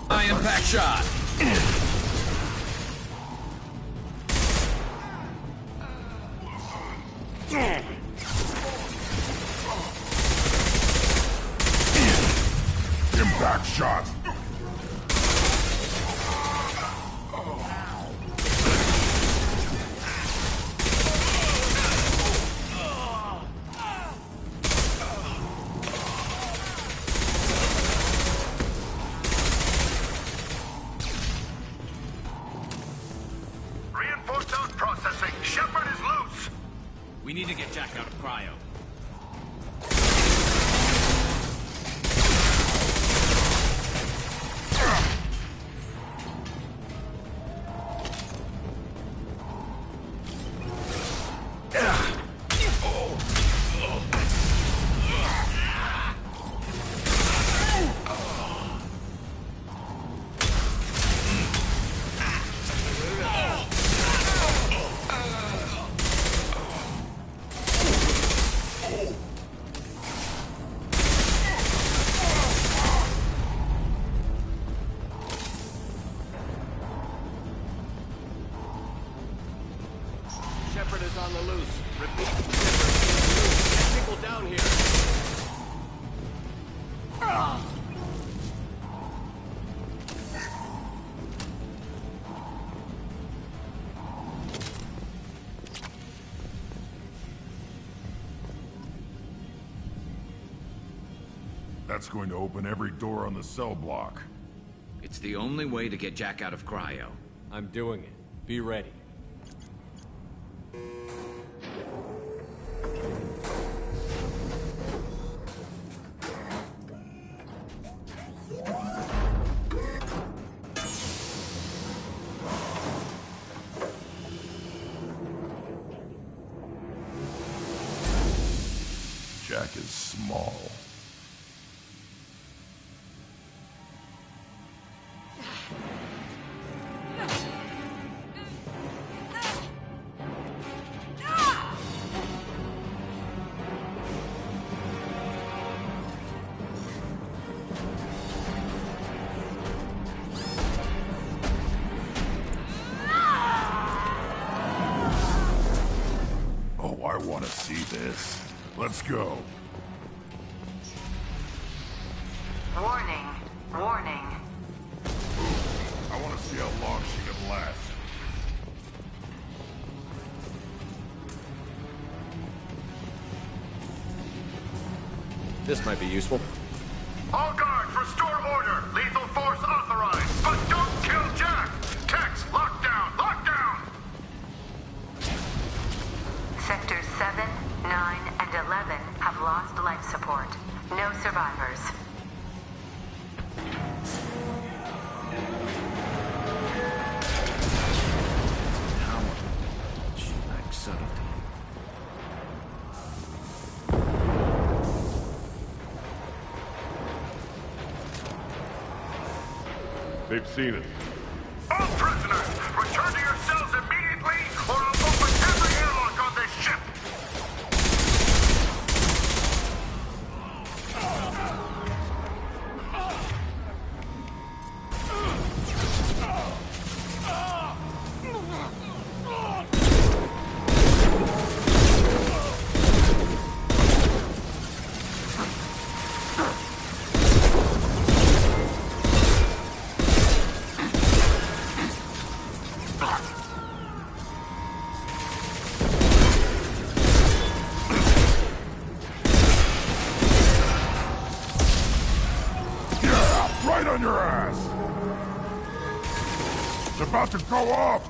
High impact shot. Impact shot! Reinforced out processing. Shepard is loose. We need to get Jack out of cryo. Shepard is on the loose. Repeat, Shepard is loose. Get people down here. That's going to open every door on the cell block. It's the only way to get Jack out of cryo. I'm doing it. Be ready. Jack is small. Oh, I want to see this. Let's go. Warning. Warning. I want to see how long she can last. This might be useful. All guards, restore order. Lethal force authorized. But don't kill Jack. Tex, lockdown. Lockdown. Sectors 7, 9, and 11 have lost life support. No survivors. She lacks subtlety. They've seen us. All prisoners, return to your cells immediately, or I'll open every airlock on this ship. on your ass! It's about to go off!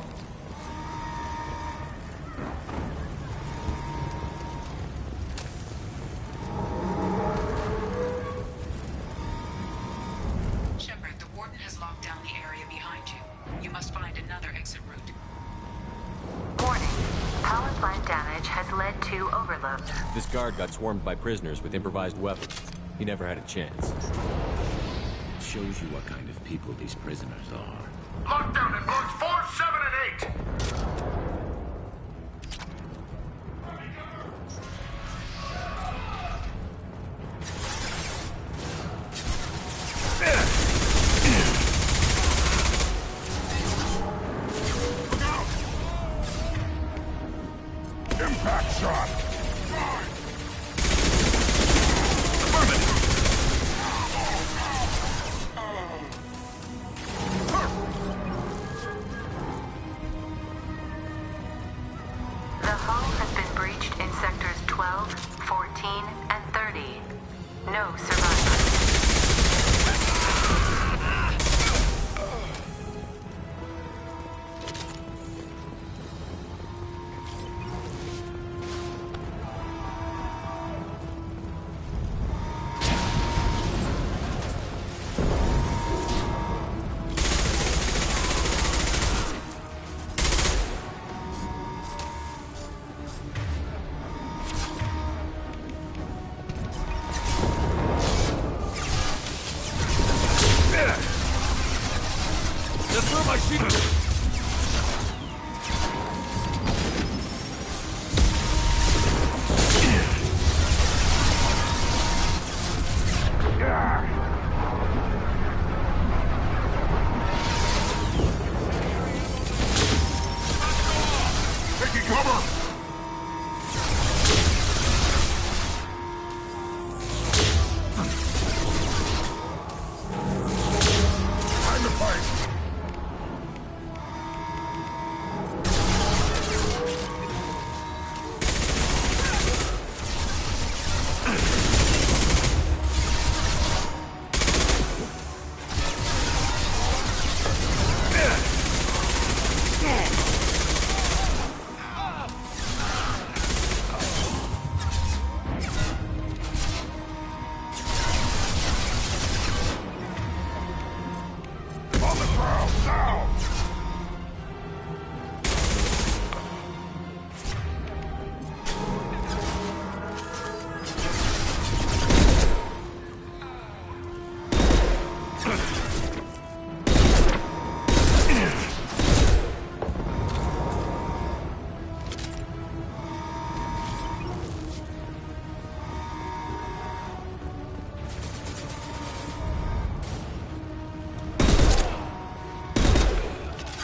Shepard, the Warden has locked down the area behind you. You must find another exit route. Warning. Power plant damage has led to overload. This guard got swarmed by prisoners with improvised weapons. He never had a chance. It shows you what kind of people these prisoners are. Lockdown in blocks 4, 7, and 8! Impact shot! The hull has been breached in sectors 12, 14, and 30. No survivors. Just throw my sheet. Taking cover! Time to fight! On the ground, now!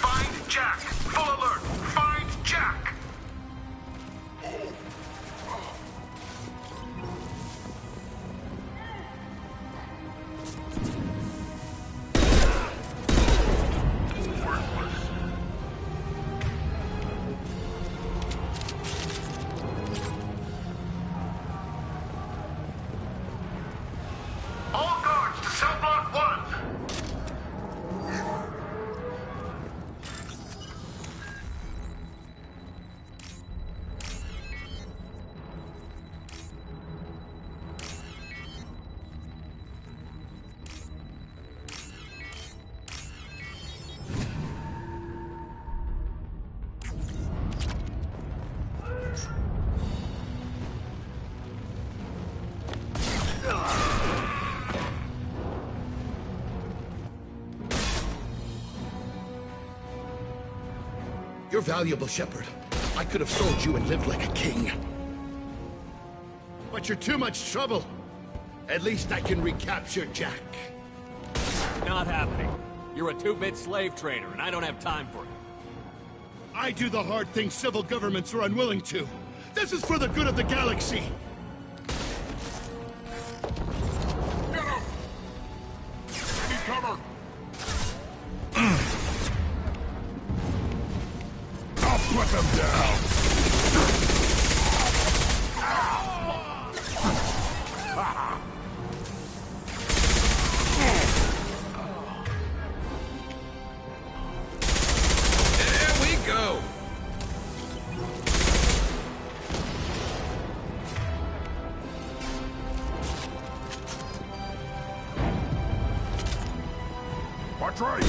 Find Jack! Full alert! Find Jack! All guards to cell block 1! You're valuable, Shepard. I could have sold you and lived like a king. But you're too much trouble. At least I can recapture Jack. Not happening. You're a two-bit slave trader, and I don't have time for it. I do the hard things civil governments are unwilling to. This is for the good of the galaxy. Get him! I need cover! I'll put them down! strike!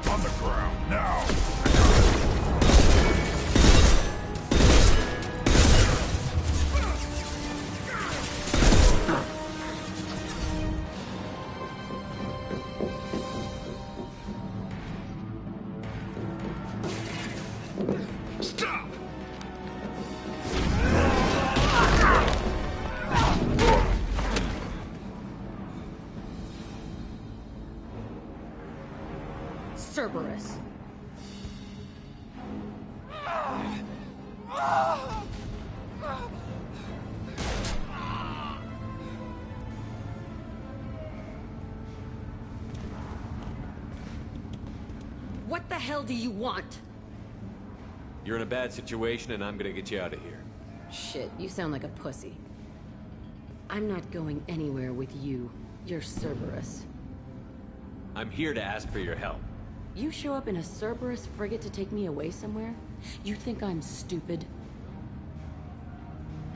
On the ground, now! Stop! Cerberus. What the hell do you want? You're in a bad situation, and I'm gonna get you out of here. Shit, you sound like a pussy. I'm not going anywhere with you. You're Cerberus. I'm here to ask for your help. You show up in a Cerberus frigate to take me away somewhere? You think I'm stupid?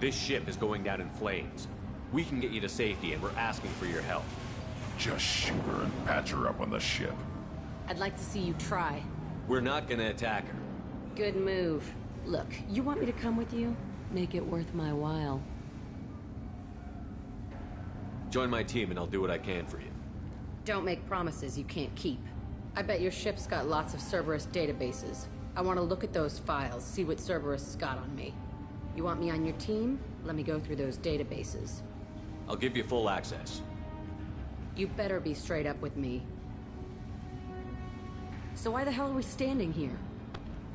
This ship is going down in flames. We can get you to safety, and we're asking for your help. Just shoot her and patch her up on the ship. I'd like to see you try. We're not gonna attack her. Good move. Look, you want me to come with you? Make it worth my while. Join my team, and I'll do what I can for you. Don't make promises you can't keep. I bet your ship's got lots of Cerberus databases. I want to look at those files, see what Cerberus has got on me. You want me on your team? Let me go through those databases. I'll give you full access. You better be straight up with me. So why the hell are we standing here?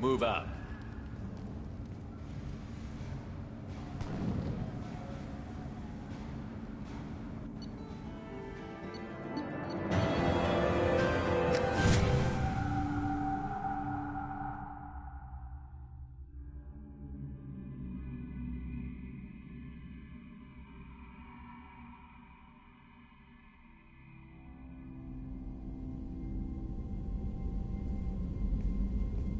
Move out.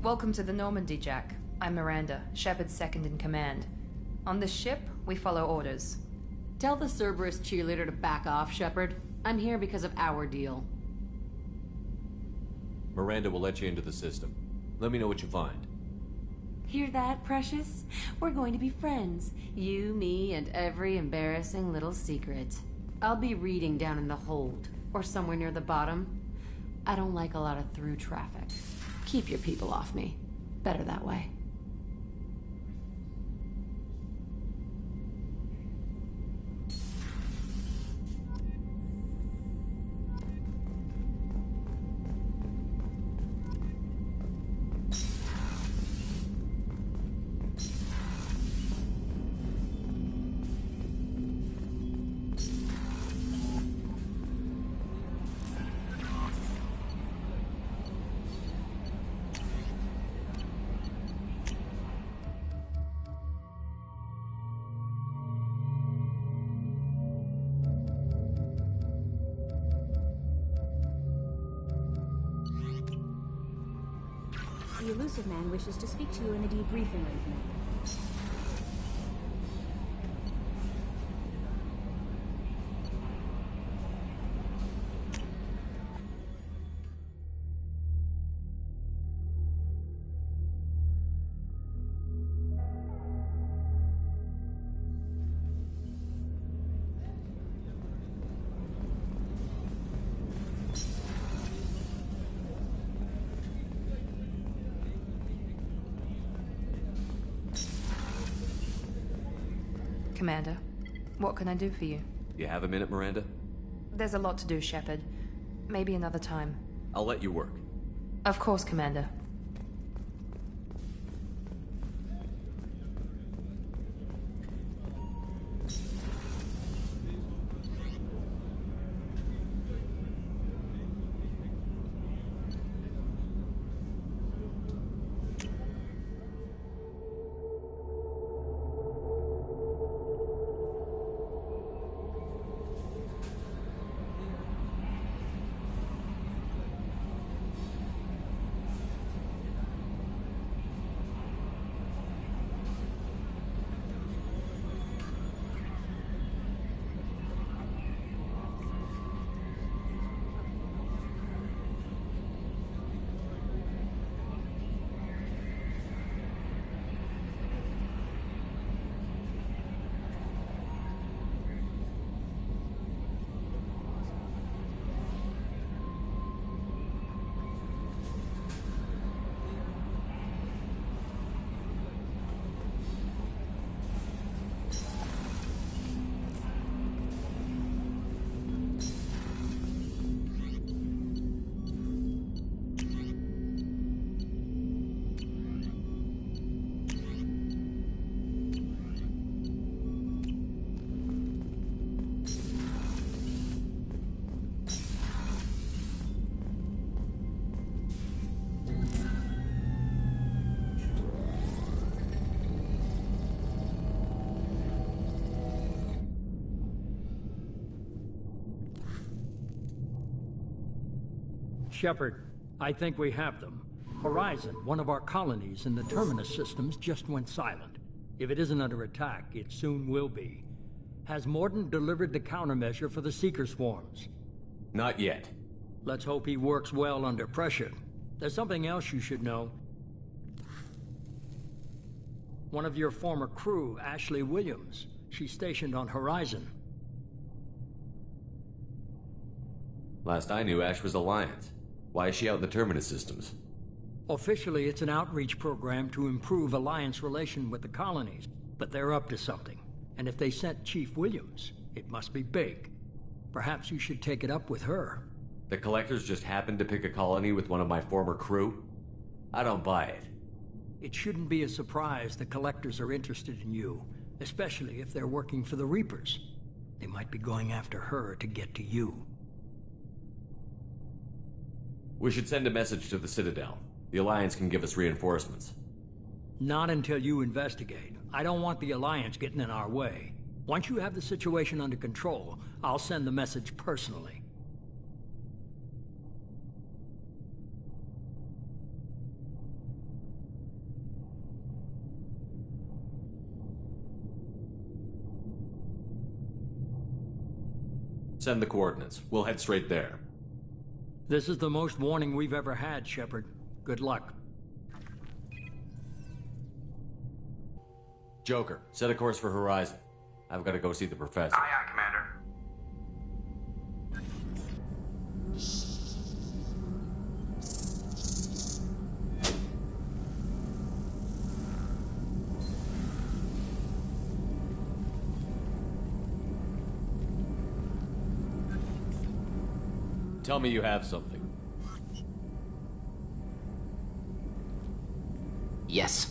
Welcome to the Normandy, Jack. I'm Miranda, Shepard's second in command. On this ship, we follow orders. Tell the Cerberus cheerleader to back off, Shepard. I'm here because of our deal. Miranda will let you into the system. Let me know what you find. Hear that, Precious? We're going to be friends. You, me, and every embarrassing little secret. I'll be reading down in the hold, or somewhere near the bottom. I don't like a lot of through traffic. Keep your people off me. Better that way. The Elusive Man wishes to speak to you in the debriefing room. Commander, what can I do for you? You have a minute, Miranda? There's a lot to do, Shepard. Maybe another time. I'll let you work. Of course, Commander. Shepard, I think we have them. Horizon, one of our colonies in the Terminus systems, just went silent. If it isn't under attack, it soon will be. Has Mordin delivered the countermeasure for the Seeker swarms? Not yet. Let's hope he works well under pressure. There's something else you should know. One of your former crew, Ashley Williams. She's stationed on Horizon. Last I knew, Ash was Alliance. Why is she out in the Terminus systems? Officially, it's an outreach program to improve Alliance relation with the colonies, but they're up to something. And if they sent Chief Williams, it must be big. Perhaps you should take it up with her. The Collectors just happened to pick a colony with one of my former crew? I don't buy it. It shouldn't be a surprise the Collectors are interested in you, especially if they're working for the Reapers. They might be going after her to get to you. We should send a message to the Citadel. The Alliance can give us reinforcements. Not until you investigate. I don't want the Alliance getting in our way. Once you have the situation under control, I'll send the message personally. Send the coordinates. We'll head straight there. This is the most warning we've ever had, Shepard. Good luck. Joker, set a course for Horizon. I've got to go see the Professor. Aye, aye, Commander. Tell me you have something. Yes.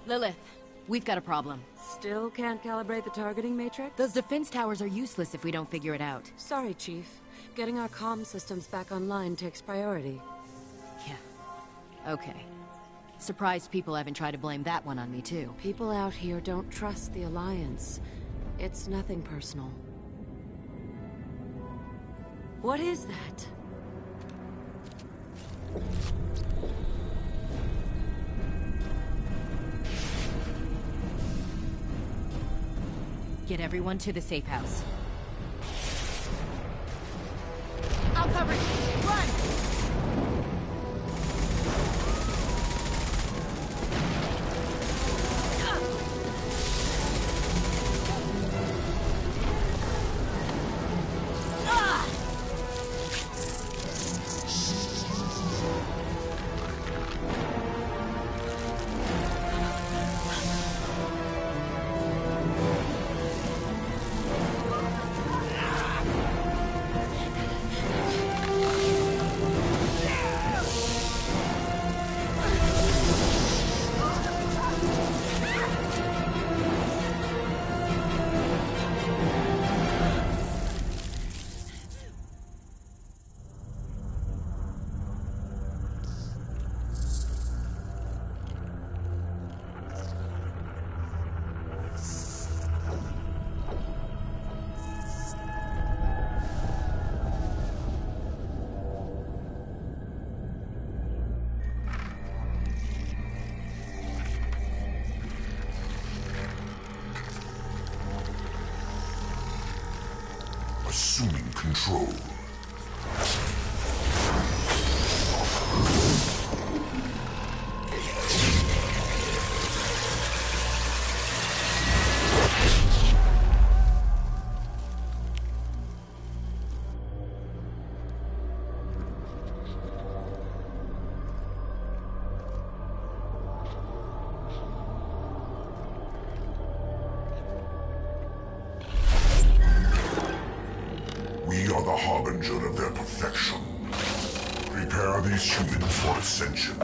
Lilith, we've got a problem. Still can't calibrate the targeting matrix? Those defense towers are useless if we don't figure it out. Sorry, Chief. Getting our comm systems back online takes priority. Yeah. Okay. Surprised people haven't tried to blame that one on me, too. People out here don't trust the Alliance. It's nothing personal. What is that? Get everyone to the safe house. I'll cover you. Run! Assuming control. We are the harbinger of their perfection. Prepare these humans for ascension.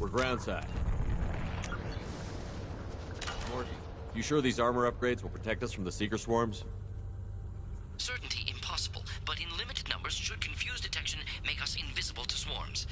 We're groundside. You sure these armor upgrades will protect us from the Seeker swarms? Certainty impossible, but in limited numbers should confuse detection make us invisible to swarms.